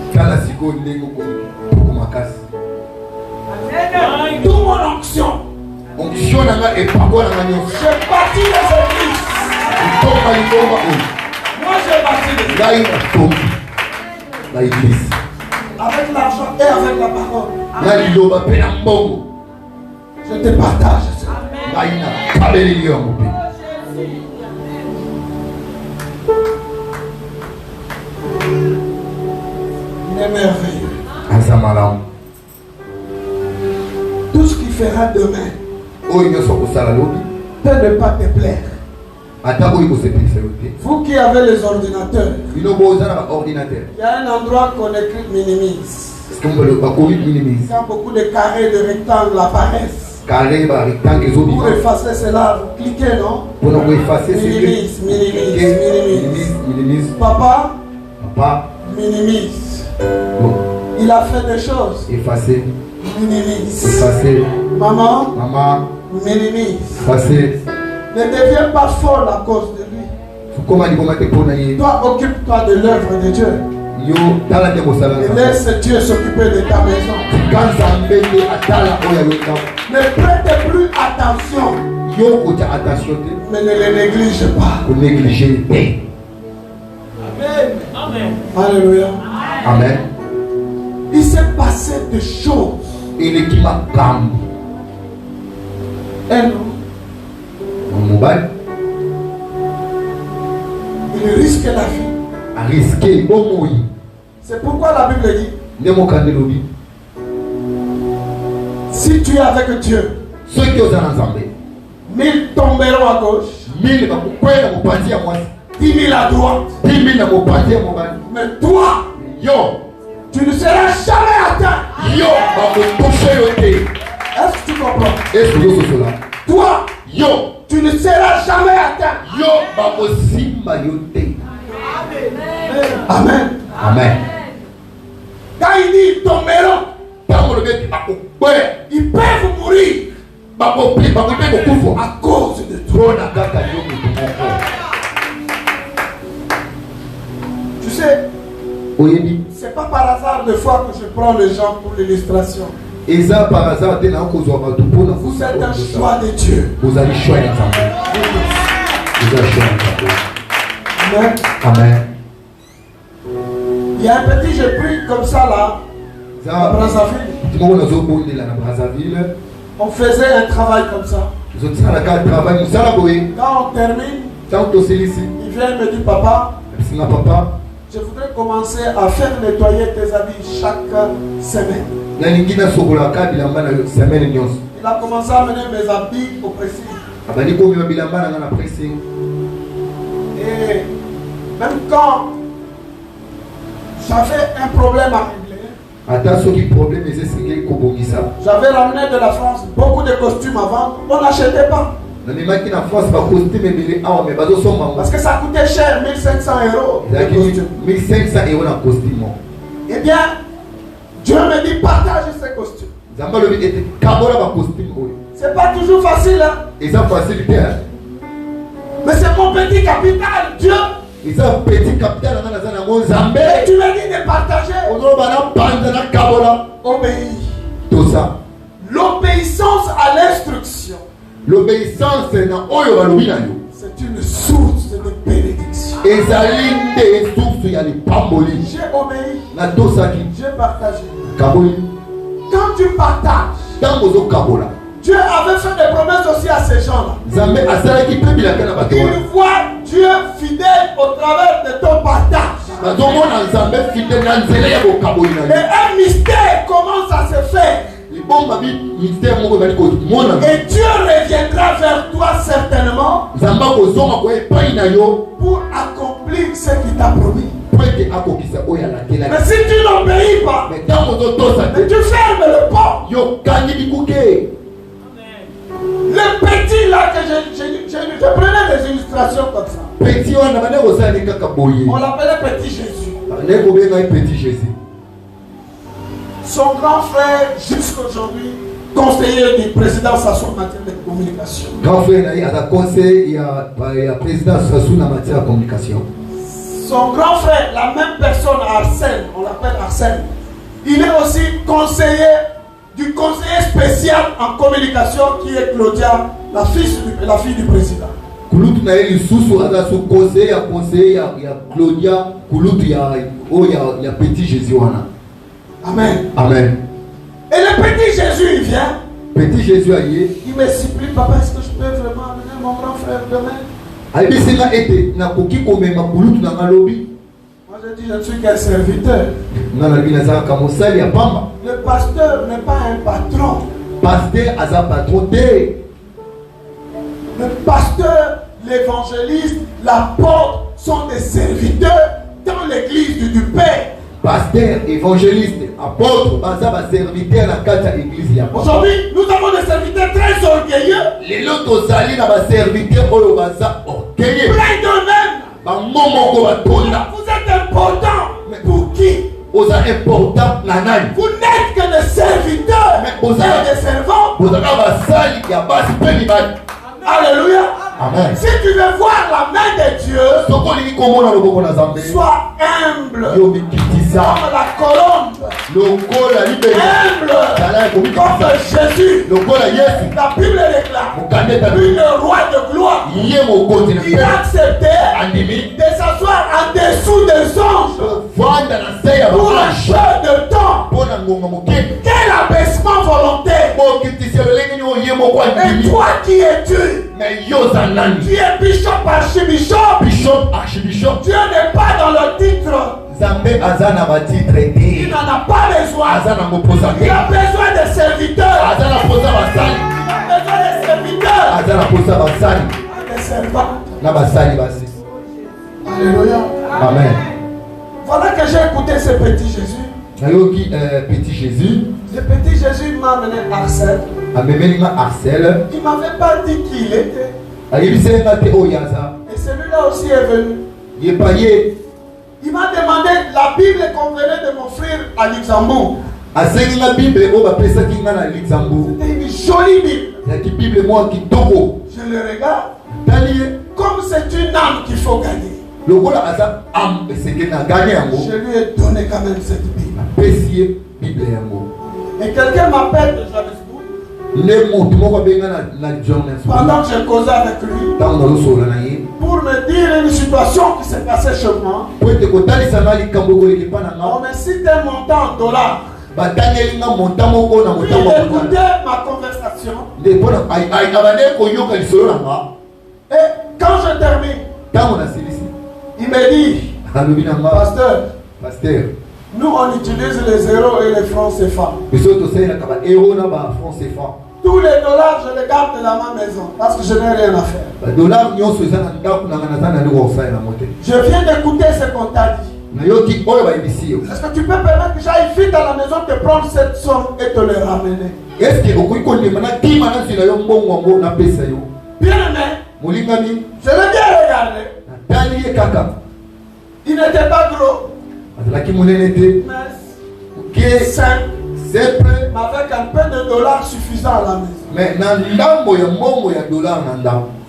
Toute mon onction. Je bâtis les églises. Moi je bâtis les églises. Avec l'argent et avec la parole. Je te partage ça. Il est merveilleux. Tout ce qu'il fera demain peut ne pas te plaire. Vous qui avez les ordinateurs, il y a un endroit qu'on écrit minimise. Quand beaucoup de carrés, de rectangles apparaissent, pour effacer cela, vous cliquez, non? Minimise. Papa, minimise. Il a fait des choses. Effacer. Minimise. Effacer. Maman. Minimise. Effacer. Ne deviens pas folle à cause de lui. Toi, occupe-toi de l'œuvre de Dieu. Et laisse Dieu s'occuper de ta maison. Ne prête plus attention. Mais ne les néglige pas. Amen. Alléluia. Amen. Il s'est passé des choses. Et non. Il risque la vie. C'est pourquoi la Bible dit, si tu es avec Dieu, 1000 tomberont à gauche, 10 000 à droite. Mais toi, tu ne seras jamais atteint. Est-ce que tu comprends? Toi, tu ne seras jamais atteint. Amen. Amen. Quand il dit ils tomberont, ils peuvent mourir à cause de toi. Tu sais, c'est pas par hasard de fois que je prends les gens pour l'illustration. Vous êtes un choix de Dieu. Amen. Amen. Il y a un petit, j'ai pris comme ça là, à Brazzaville. On faisait un travail comme ça. Quand on termine, il vient et me dit, papa, je voudrais commencer à faire nettoyer tes habits chaque semaine. Il a commencé à amener mes habits au pressing. Et même quand j'avais un problème à régler, j'avais ramené de la France beaucoup de costumes avant, on n'achetait pas. Parce que ça coûtait cher, 1500 euros. 1500 euros dans costume. Eh bien, Dieu me dit partage ces costumes. C'est pas toujours facile, hein? Mais c'est mon petit capital, Dieu. Et tu me dis de partager. Obéis. L'obéissance à l'instruction. L'obéissance c'est une source de bénédiction. J'ai obéi. J'ai partagé. Quand tu partages, Dieu avait fait des promesses aussi à ces gens-là. Il voit Dieu fidèle au travers de ton partage. Et un mystère commence à se faire. Et Dieu reviendra vers toi certainement pour accomplir ce qu'il t'a promis. Mais si tu n'obéis pas, mais tu fermes le port. Le petit là que je prenais des illustrations comme ça. On l'appelait Petit Jésus. Son grand frère, jusqu'aujourd'hui, conseiller du président Sassou en matière de communication. Grand frère, il y a conseil, il y a président Sassou en matière de communication. Son grand frère, la même personne, Arsène, on l'appelle Arsène, il est aussi conseiller du conseiller spécial en communication qui est Claudia, la fille du président. Kulutu na yeli susu ada su conseiller ya Claudia, Kulutu ya Petit Jésus wana. Amen. Amen. Et le Petit Jésus il vient. Petit Jésus aïe. Il me supplie, papa, est-ce que je peux vraiment amener mon grand frère demain? Moi je dis, je ne suis qu'un serviteur. Le pasteur n'est pas un patron. Pasteur a un patron. Le pasteur, l'évangéliste, l'apôtre sont des serviteurs dans l'église du Père. Pasteur, évangéliste, apôtre, serviteur dans la église. Aujourd'hui, nous avons des serviteurs très orgueilleux. Les autres serviteurs orgueilleux. Plein d'eux-mêmes. Vous êtes important. Mais pour qui? Vous êtes important. Vous n'êtes que des serviteurs et des servants. Alléluia. Amen. Si tu veux voir la main de Dieu, sois humble comme la colombe. Humble comme Jésus. La Bible déclare, lui le roi de gloire, il a accepté de s'asseoir en dessous des anges pour un peu de temps. Quel abaissement volontaire. Et toi qui es-tu? Tu es bishop, archibishop. Dieu n'est pas dans le titre. Il n'en a pas besoin. Il a besoin de serviteurs. Il a besoin de serviteurs. Des servants. Alléluia. Amen. Voilà que j'ai écouté ce petit Jésus. Petit Jésus. Le petit Jésus m'a amené Arsène. Il ne m'avait pas dit qui il était. Et celui-là aussi est venu. Il m'a demandé la Bible qu'on venait de m'offrir à Luxembourg. C'était une jolie Bible. Je le regarde. Comme c'est une âme qu'il faut gagner. Je lui ai donné quand même cette Bible. Et quelqu'un m'appelle de Johannesburg. Pendant que je causais avec lui, pour me dire une situation qui s'est passée chez moi, on me cite un montant en dollars. Puis il écoutait ma conversation. Et quand je termine, il me dit, Pasteur, Pasteur, nous on utilise les zéros et les francs CFA. Tous les dollars, je les garde dans ma maison parce que je n'ai rien à faire. Je viens d'écouter ce qu'on t'a dit. Est-ce que tu peux permettre que j'aille vite à la maison te prendre cette somme et te le ramener? Bien aimé, je l'ai bien regardé. Il n'était pas gros, mais simple, avec un peu de dollars suffisant à la maison.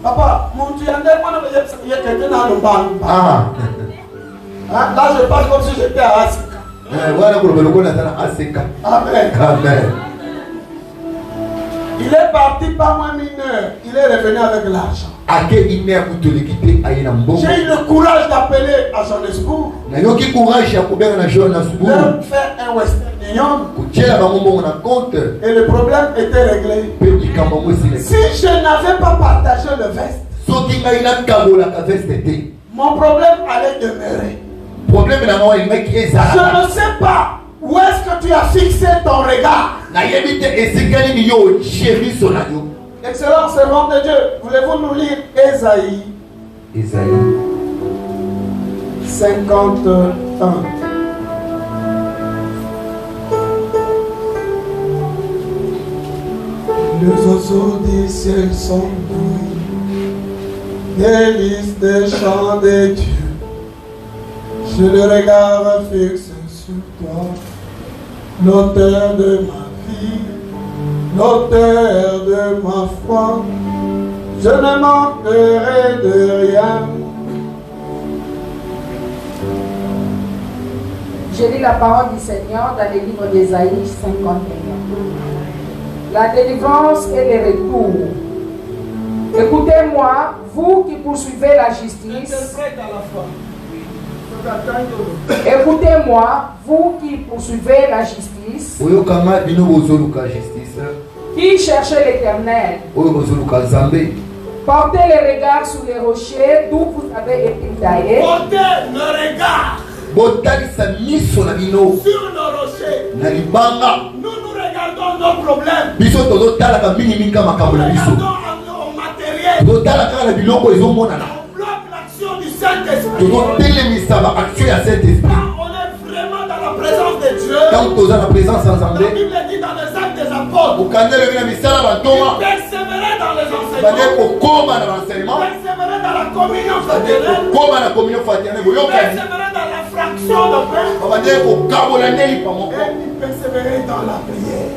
Papa, mon Dieu, là je parle comme si j'étais à Asika. Amen. Amen. Il est parti par moins mineur. Il est revenu avec l'argent. J'ai eu le courage d'appeler à son secours. Leur faire un Western Union. Et le problème était réglé. Si je n'avais pas partagé le veste, mon problème allait demeurer. Je ne sais pas où est-ce que tu as fixé ton regard. Excellent servant de Dieu, voulez-vous nous lire Ésaïe 51. Les oiseaux du ciel sont doux, délices des chants des dieux. Je le regarde fixe sur toi, l'auteur de ma vie, l'auteur de ma foi. Je ne manquerai de rien. Je lis la parole du Seigneur dans le livre d'Ésaïe 51. La délivrance et le retour. Écoutez-moi, vous qui poursuivez la justice. Écoutez-moi, vous qui poursuivez la justice, qui cherchez l'Éternel, portez le regard sur les rochers d'où vous avez été taillés. Portez le regard sur nos rochers. Nous regardons nos problèmes. Nous regardons nos matériels. On bloque l'action du Saint-Esprit. Quand on est vraiment dans la présence de Dieu, la Bible dit dans les actes des apôtres, ils persévéraient dans les enseignements, persévéraient dans la communion fraternelle, persévéraient dans la fraction de pain, et ils persévéraient dans la prière.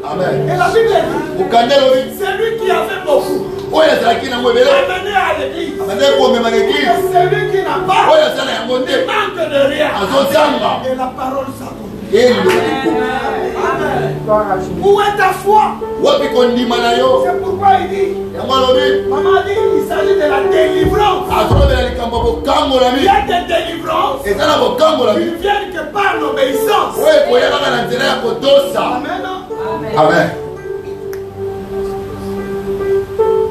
Amen. Et la Bible dit, c'est lui qui a fait beaucoup. Amené à l'église. Et celui qui n'a pas, il manque de rien. Et la parole s'accomplit. Où est ta foi? C'est pourquoi il dit, maman dit, il s'agit de la délivrance. Il y a des délivrances qui viennent que par l'obéissance. Amen. Amen.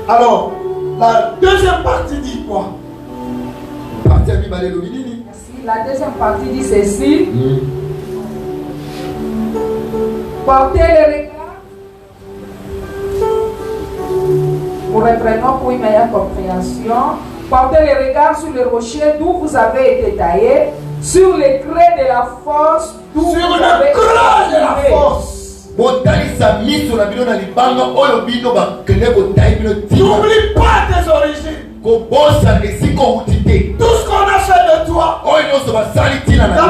Alors, la deuxième partie dit quoi? La deuxième partie dit ceci. Portez le regard. Nous reprenons pour une meilleure compréhension. Portez le regard sur le rocher d'où vous avez été taillé, sur le creux de la fosse d'où vous avez été taillé. N'oublie pas tes origines. Tout ce qu'on a fait de toi. La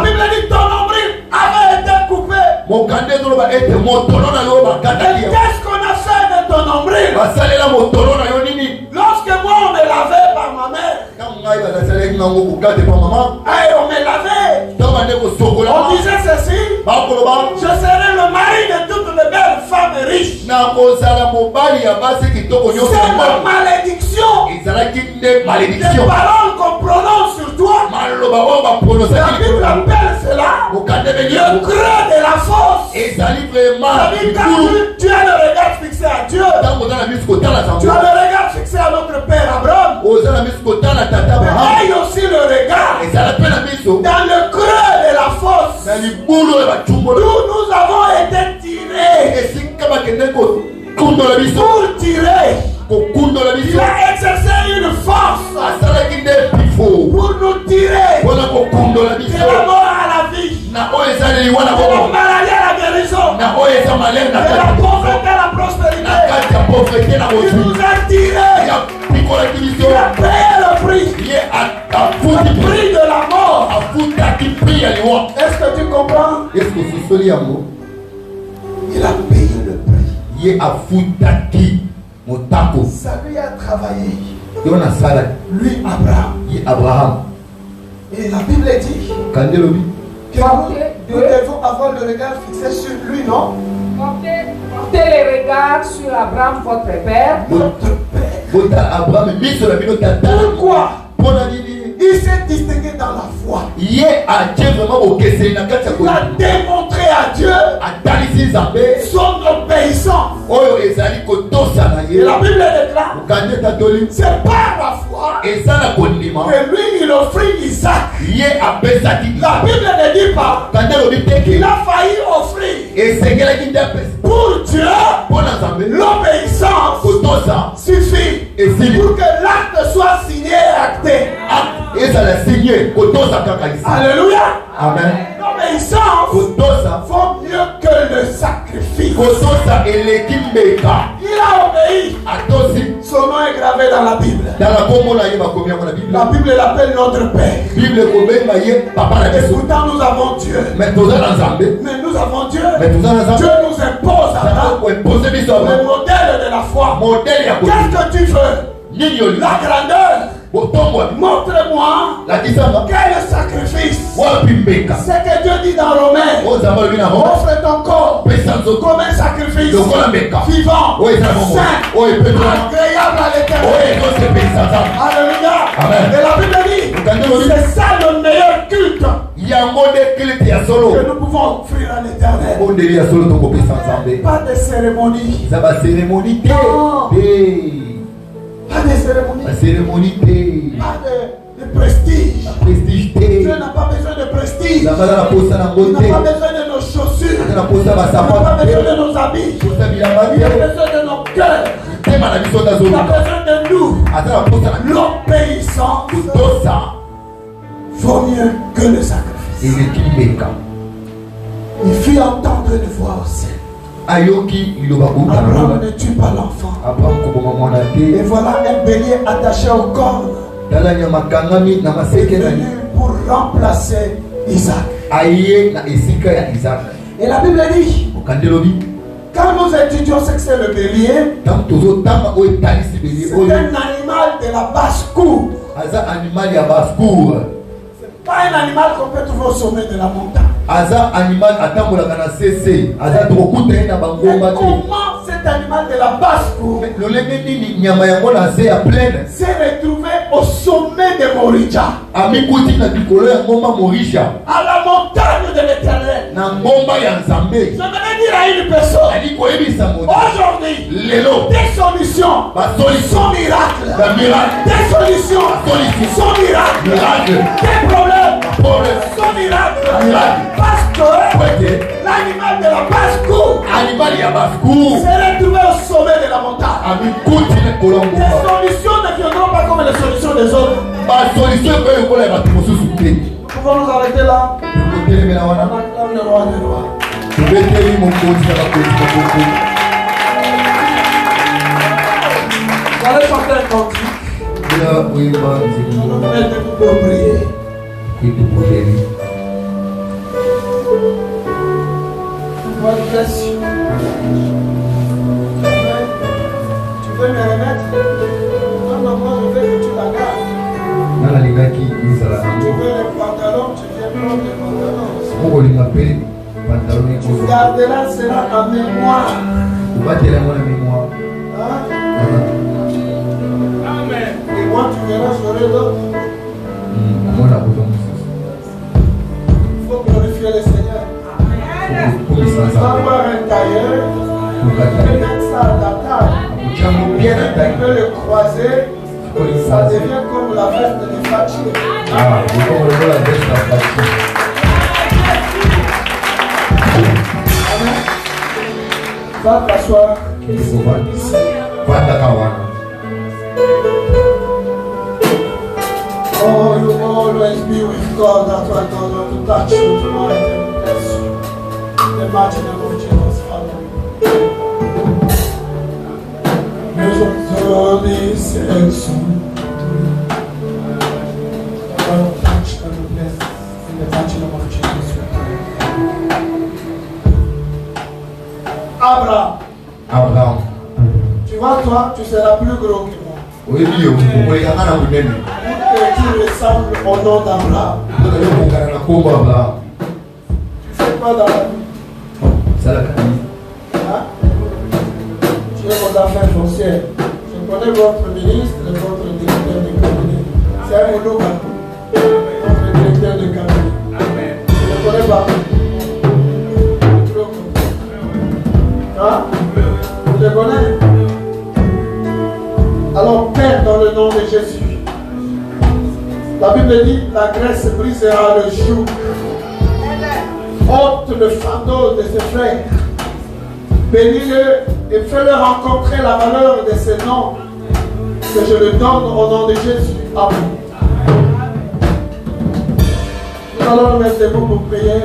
Bible dit ton nombril avait été coupé. Et qu'est-ce qu'on a fait de ton nombril? Lorsque moi on me lavait par ma mère, et on me lavait, on disait ceci: je serai le mari de toutes les belles femmes riches. C'est ma malédiction. Les paroles qu'on prononce sur toi, la Bible appelle cela le creux de la fosse. Ça dit quand tu as le regard fixé à Dieu, tu as le regard fixé à notre père Abraham, et pour tirer. Il a exercé une force pour nous tirer de la mort à la vie, de la maladie à la guérison, de la pauvreté à la prospérité. Il nous a tirés. Il a payé le prix. Le prix de la mort. Est-ce que tu comprends? Il a payé le prix. Ça lui a travaillé. Lui, Abraham. Et la Bible dit que nous devons avoir le regard fixé sur lui, non? Portez les regards sur Abraham, votre père. Notre père. Pourquoi? Il s'est distingué dans la foi. Il a démontré à Dieu son obéissance. Et la Bible déclare, c'est par la foi que lui il offrit Isaac. La Bible ne dit pas qu'il a failli offrir. Pour Dieu, l'obéissance suffit pour que l'acte soit signé et acté. Alléluia. Amen. L'obéissance vaut mieux que le sacrifice. Il a obéi. Son nom est gravé dans la Bible. La Bible l'appelle notre Père. Et pourtant nous avons Dieu. Mais nous avons Dieu. Dieu nous impose le modèle de la foi. Qu'est-ce que tu veux? La grandeur. Montre-moi quel sacrifice. C'est que Dieu dit dans Romains, offre ton corps comme un sacrifice vivant, saint, agréable à l'Éternel. Alléluia. Et la Bible dit, c'est ça le meilleur culte que nous pouvons offrir à l'Éternel. Pas de cérémonie. Non. Pas de cérémonie. Pas de prestige. Dieu n'a pas besoin de prestige. Il n'a pas besoin de nos chaussures. Il n'a pas besoin de nos habits. Il a besoin de nos cœurs. Il a besoin de nous. L'obéissance vaut mieux que le sacrifice. Il fit entendre une voix au ciel. Abraham ne tue pas l'enfant. Et voilà un bélier attaché au corps pour remplacer Isaac. Et la Bible dit, quand nous étudions ce que c'est le bélier, c'est un animal de la basse-cour. Pas un animal qu'on peut trouver au sommet de la montagne. Comment cet animal de la basse-cour s'est retrouvé au sommet de Morija, à la montagne de l'Éternel? Je voudrais dire à une personne, aujourd'hui, des solutions sont miracles. Des solutions sont miracles. Des problèmes sont miracles. Parce que l'animal de la basse-cour s'est retrouvé au sommet de la montagne. Les solutions ne viendront pas comme les solutions des autres. Nous pouvons nous arrêter là. On acclame le roi des rois. Vous allez chanter un cantique. Nous pouvons prier. God bless you. Tu veux me remettre? Non, moi je veux que tu la gardes. Tu veux les pantalons, tu viens prendre les pantalons. Tu garderas cela en mémoire. Hein? Amen. Et moi tu verras, j'aurai d'autres. Il faut glorifier le Seigneur. Tu vas avoir un tailleur, tu peux mettre ça à ta table. Tu peux le croiser, ça devient comme la veste de Fachi. Va t'asseoir. Oh, you always be with God. That's why God wants to touch you tonight and bless you. In the mighty name of Jesus, Father. Nous entendons ces sons. God touch and bless in the mighty name of Jesus. Abraham. Tu vois, toi, tu seras plus gros que moi. Oui, tu ressembles au nom d'Abraham. Tu fais quoi dans la vie? Hein? Tu es aux affaires foncières. Je connais votre ministre et votre directeur de cabinet. C'est un monoga. Votre directeur de cabinet. Je ne connais pas. Hein? Je le connais. Alors, Père, dans le nom de Jésus, la Bible dit la Grèce brisera le joug. Ôte le fardeau de ses frères. Bénis-le et fais-le rencontrer la valeur de ses noms. Que je le donne au nom de Jésus. Amen. Nous allons nous mettre debout pour prier.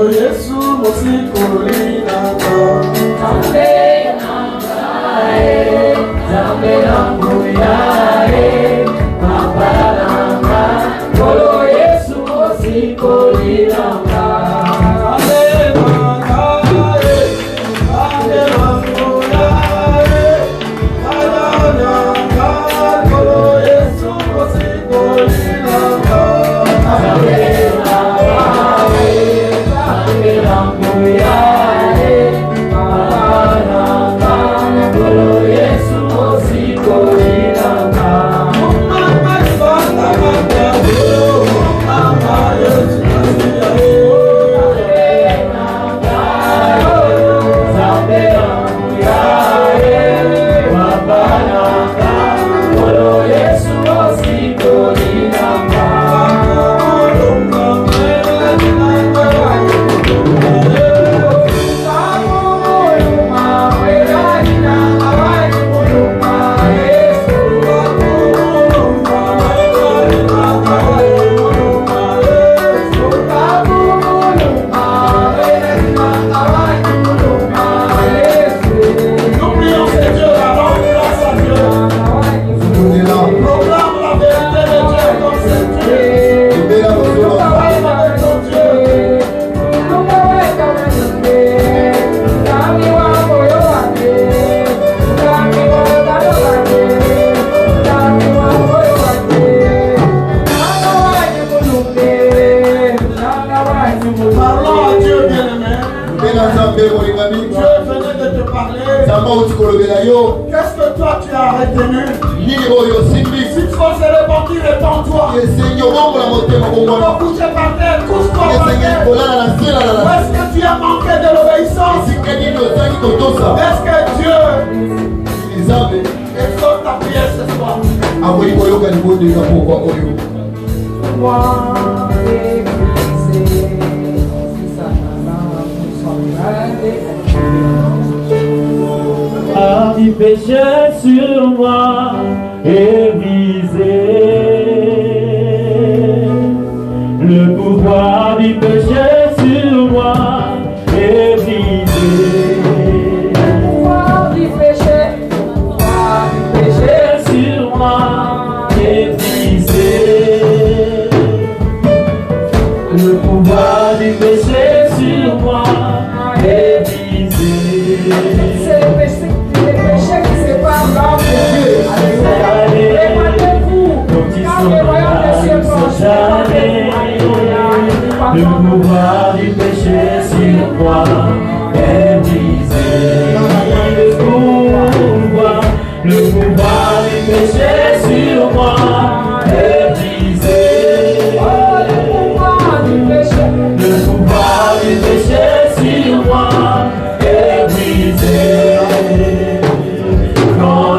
Yesu qu'est-ce que toi tu as retenu? S'il faut se repentir, réponds-toi. Beaucoup j'ai parlé, couche-toi par terre. Où est-ce que tu as manqué de l'obéissance? Est-ce que Dieu exauce ta prière ce soir? Du péché sur moi est brisé. Le pouvoir du péché sur moi est brisé. Le pouvoir du péché sur moi est brisé. Le pouvoir du péché sur moi est brisé. C'est le péché qui sépare l'homme de Dieu. Répandez-vous quand les royaumes des cieux le pouvoir du péché sur moi est brisé. Le pouvoir du péché sur moi est brisé. Le pouvoir du péché sur moi est brisé. Quand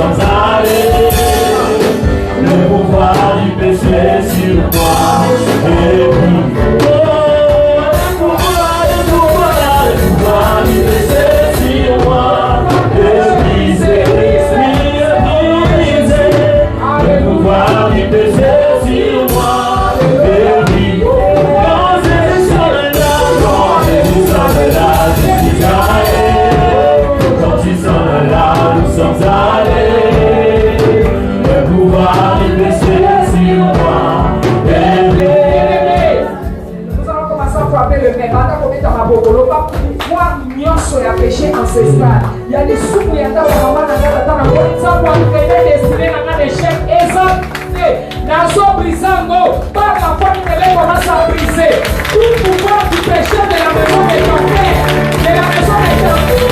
sommes allés. Le pouvoir du péché sur moi. Et puis, oh, le pouvoir du péché sur moi. Et briser, le pouvoir du péché sur moi. Et puis, quand Jésus sonne là, je suis allé. Quand tu sonnes là, nous sommes allés. Le pouvoir du péché sur moi. Nous allons commencer à frapper le même. Pouvoir nyonso ya péché ancestral. Il y a des sous qui ont d'échec. Nazo brisando, par la foi du réveil commence à briser. Tout pouvoir du péché de la maison de ton père, de la maison de ton père.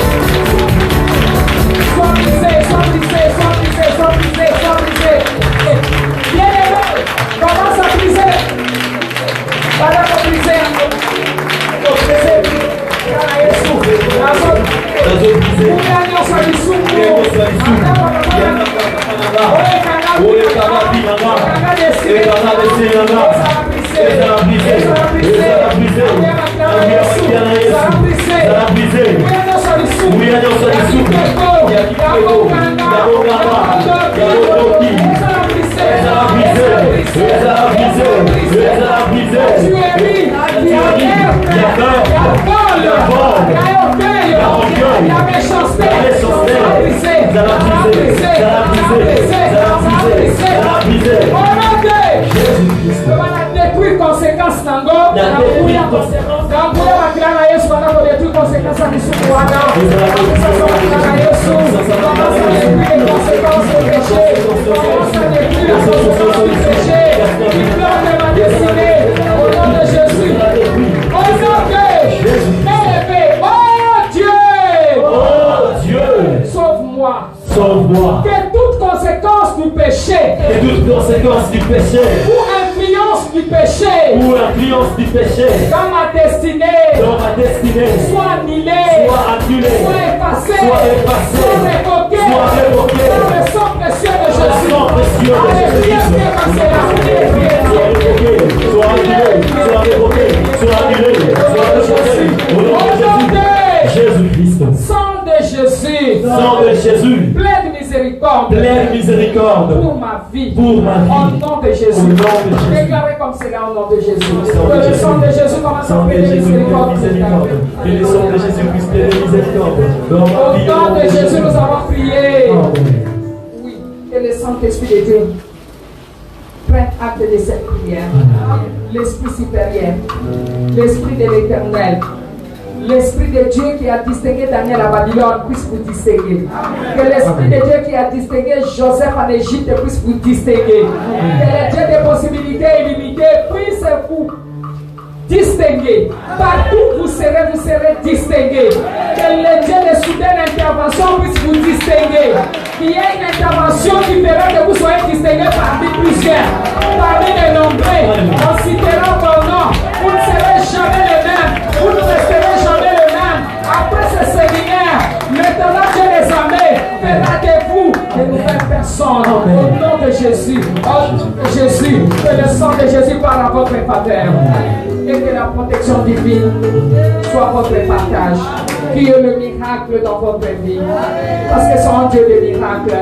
Sois brisé, sois brisé, sois brisé, sois brisé, sois brisé. Bien aimé, commence à briser. Para briser. La méchanceté, détruire conséquences nango, détruire conséquences à Misukuana. Sauve-moi. Que toute conséquence du péché. Que toute conséquence du péché. Ou influence du péché. Ou influence du péché. Dans ma destinée. Dans ma destinée. Soit annulée. Soit annulée. Soit effacée. Soit effacée. Soit révoquée. Soit révoquée. Dans le sang précieux de Jésus. Sang précieux de Jésus. Soit annulée. Soit révoquée. Soit annulée. Soit révoquée. Au nom de Jésus-Christ. Sang de Jésus. Sang de Jésus. Plaide miséricorde. Plaide miséricorde. Pour ma vie. Pour ma vie. Au nom de Jésus. Au nom de Jésus. Déclarez comme cela au nom de Jésus. Que le sang de Jésus commence à plaider miséricorde. Que le sang de Jésus puisse plaider miséricorde. Au nom de Jésus, nous avons prié. Oui, que le Saint-Esprit de Dieu prenne acte de cette prière. L'Esprit supérieur, l'Esprit de l'Éternel, l'Esprit de Dieu qui a distingué Daniel à Babylone puisse vous distinguer. Que l'Esprit de Dieu qui a distingué Joseph en Égypte puisse vous distinguer. Que le Dieu des possibilités illimitées puisse vous distinguer. Partout où vous serez distingués. Que le Dieu de soudaine intervention puisse vous distinguer. Qu'il y ait une intervention qui fera que vous soyez distingués parmi plusieurs. Parmi les nombreux, on citera vos noms. Vous ne serez jamais les mêmes. Vous ne resterez jamais les mêmes. Après ce séminaire, l'éternel Dieu des armées fera de vous de nouvelles personnes. Au nom de Jésus. Au nom de Jésus. Que le sang de Jésus parle à votre faveur. Et que la protection divine soit votre partage. Qu'il y ait le miracle dans votre vie. Parce que c'est un Dieu de miracle.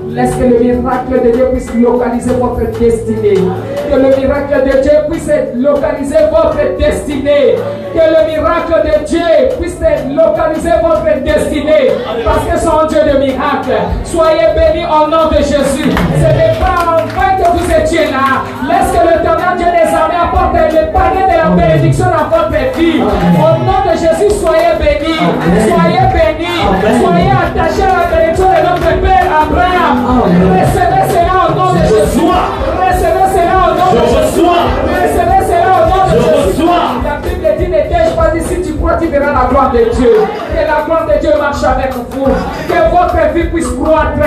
Laisse que le miracle de Dieu puisse localiser votre destinée. Que le miracle de Dieu puisse localiser votre destinée. Que le miracle de Dieu puisse localiser votre destinée. Parce que c'est un Dieu de miracle. Soyez bénis au nom de Jésus. Ce n'est pas en vain que vous étiez là. Laisse que l'éternel Dieu des armées apporte le panier de la bénédiction dans votre vie. Au nom de Jésus, soyez bénis. Soyez bénis. Soyez attachés à la bénédiction de notre Père Abraham. Recevez cela au nom de Jésus. Recevez cela au nom de Jésus. Recevez cela au nom de Jésus. La Bible dit, ne t'ai-je pas dit, si tu crois, tu verras la gloire de Dieu. Que la gloire de Dieu marche avec vous. Que votre vie puisse croître.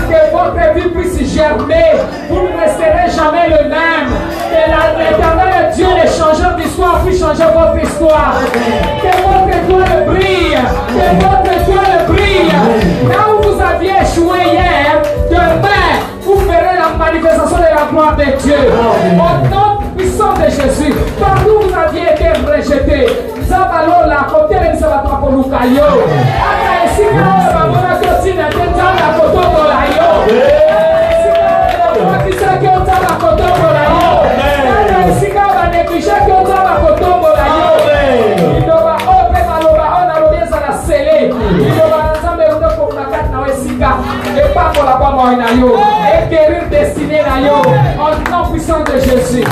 Que votre vie puisse germer. Vous ne resterez jamais le même. Que l'éternel Dieu, le changeur d'histoire, puisse changer votre histoire. Que votre étoile brille. Que votre étoile brille. Là où vous aviez échoué hier, Jésus. Partout où vous aviez été rejeté, Zabalo la côté de Sabato Lucayo. Aka esika bamona totina tenta la koto bolayo. Esika que on la koto bolayo. Aka esika ba neglige que on la koto bolayo. Idoba ope maloba ona lobeza la sele. Idoba nzambe ndo ko nakat na esika. Et pas pour la pomme na yo. Et guérir destiné na yo. En nom puissant de Jésus.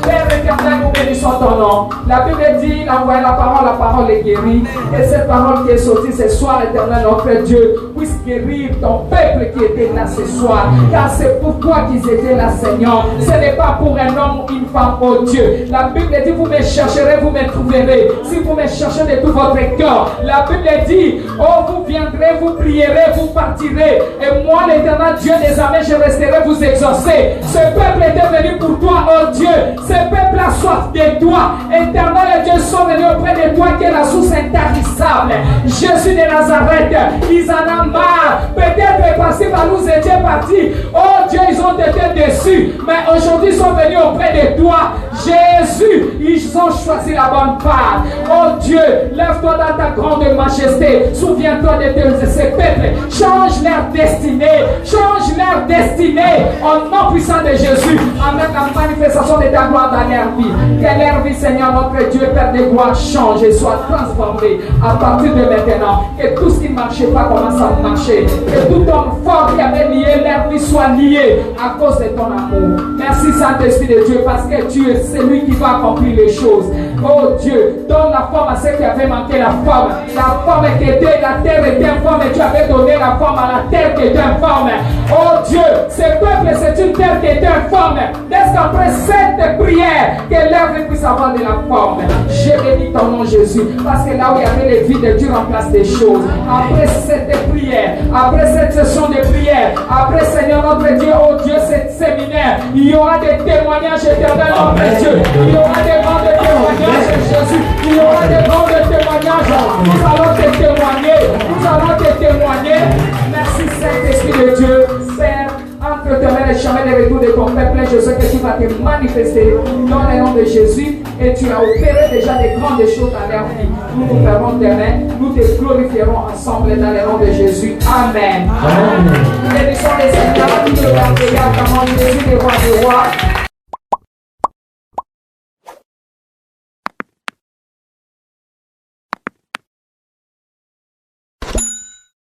Père éternel, nous bénissons ton nom. La Bible dit, envoie la parole est guérie. Et cette parole qui est sortie ce soir, éternel, notre Dieu, puisse guérir ton peuple qui était là ce soir. Car c'est pour toi qu'ils étaient là, Seigneur. Ce n'est pas pour un homme ou une femme, oh Dieu. La Bible dit, vous me chercherez, vous me trouverez. Si vous me cherchez de tout votre cœur. La Bible dit, oh, vous viendrez, vous prierez, vous partirez. Et moi, l'éternel Dieu des armées, je resterai vous exaucer. Ce peuple était venu pour toi, oh Dieu. Ce peuple a soif de toi. Éternel Dieu, sont venus auprès de toi qui est la source intarissable. Jésus de Nazareth, ils en ont marre. Peut-être parce que nous étions partis. Oh Dieu, ils ont été déçus. Mais aujourd'hui, ils sont venus auprès de toi. Jésus, ils ont choisi la bonne part. Oh Dieu, lève-toi dans ta grande majesté. Souviens-toi de ces peuples. Change leur destinée. Change leur destinée. Au nom puissant de Jésus. Amène la manifestation de ta gloire dans leur vie. Que leur vie, Seigneur, notre Dieu, Père de gloire, change et soit transformé à partir de maintenant. Que tout ce qui ne marchait pas commence à marcher. Que tout homme fort qui avait lié leur vie soit lié à cause de ton amour. Merci, Saint-Esprit de Dieu, parce que tu es celui qui va accomplir les choses. Oh Dieu, donne la forme à ceux qui avaient manqué la forme. La forme qui était, la terre était informe et tu avais donné la forme à la terre qui était informe. Oh Dieu, ce peuple, c'est une terre qui était informe. Est-ce qu'après cette prière, que l'œuvre puisse avoir de la forme? Je bénis ton nom, Jésus, parce que là où il y avait les vides, tu remplaces des choses. Après cette prière, après cette session de prière, après, Seigneur notre Dieu, oh Dieu, ce séminaire, il y aura des témoignages éternels, notre Dieu. Il y aura des grands témoignages, Jésus. Il y aura des grands témoignages. Nous allons te témoigner. Nous allons te témoigner. Merci, Saint-Esprit de Dieu, Père. Entre tes mains les chemins de retour de ton peuple, je sais que tu vas te manifester dans le nom de Jésus et tu as opéré déjà des grandes choses dans leur vie. Nous nous ferons tes mains, nous te glorifierons ensemble dans le nom de Jésus. Amen. Bénissons les Seigneurs, nous te remercions, Jésus, les rois des rois.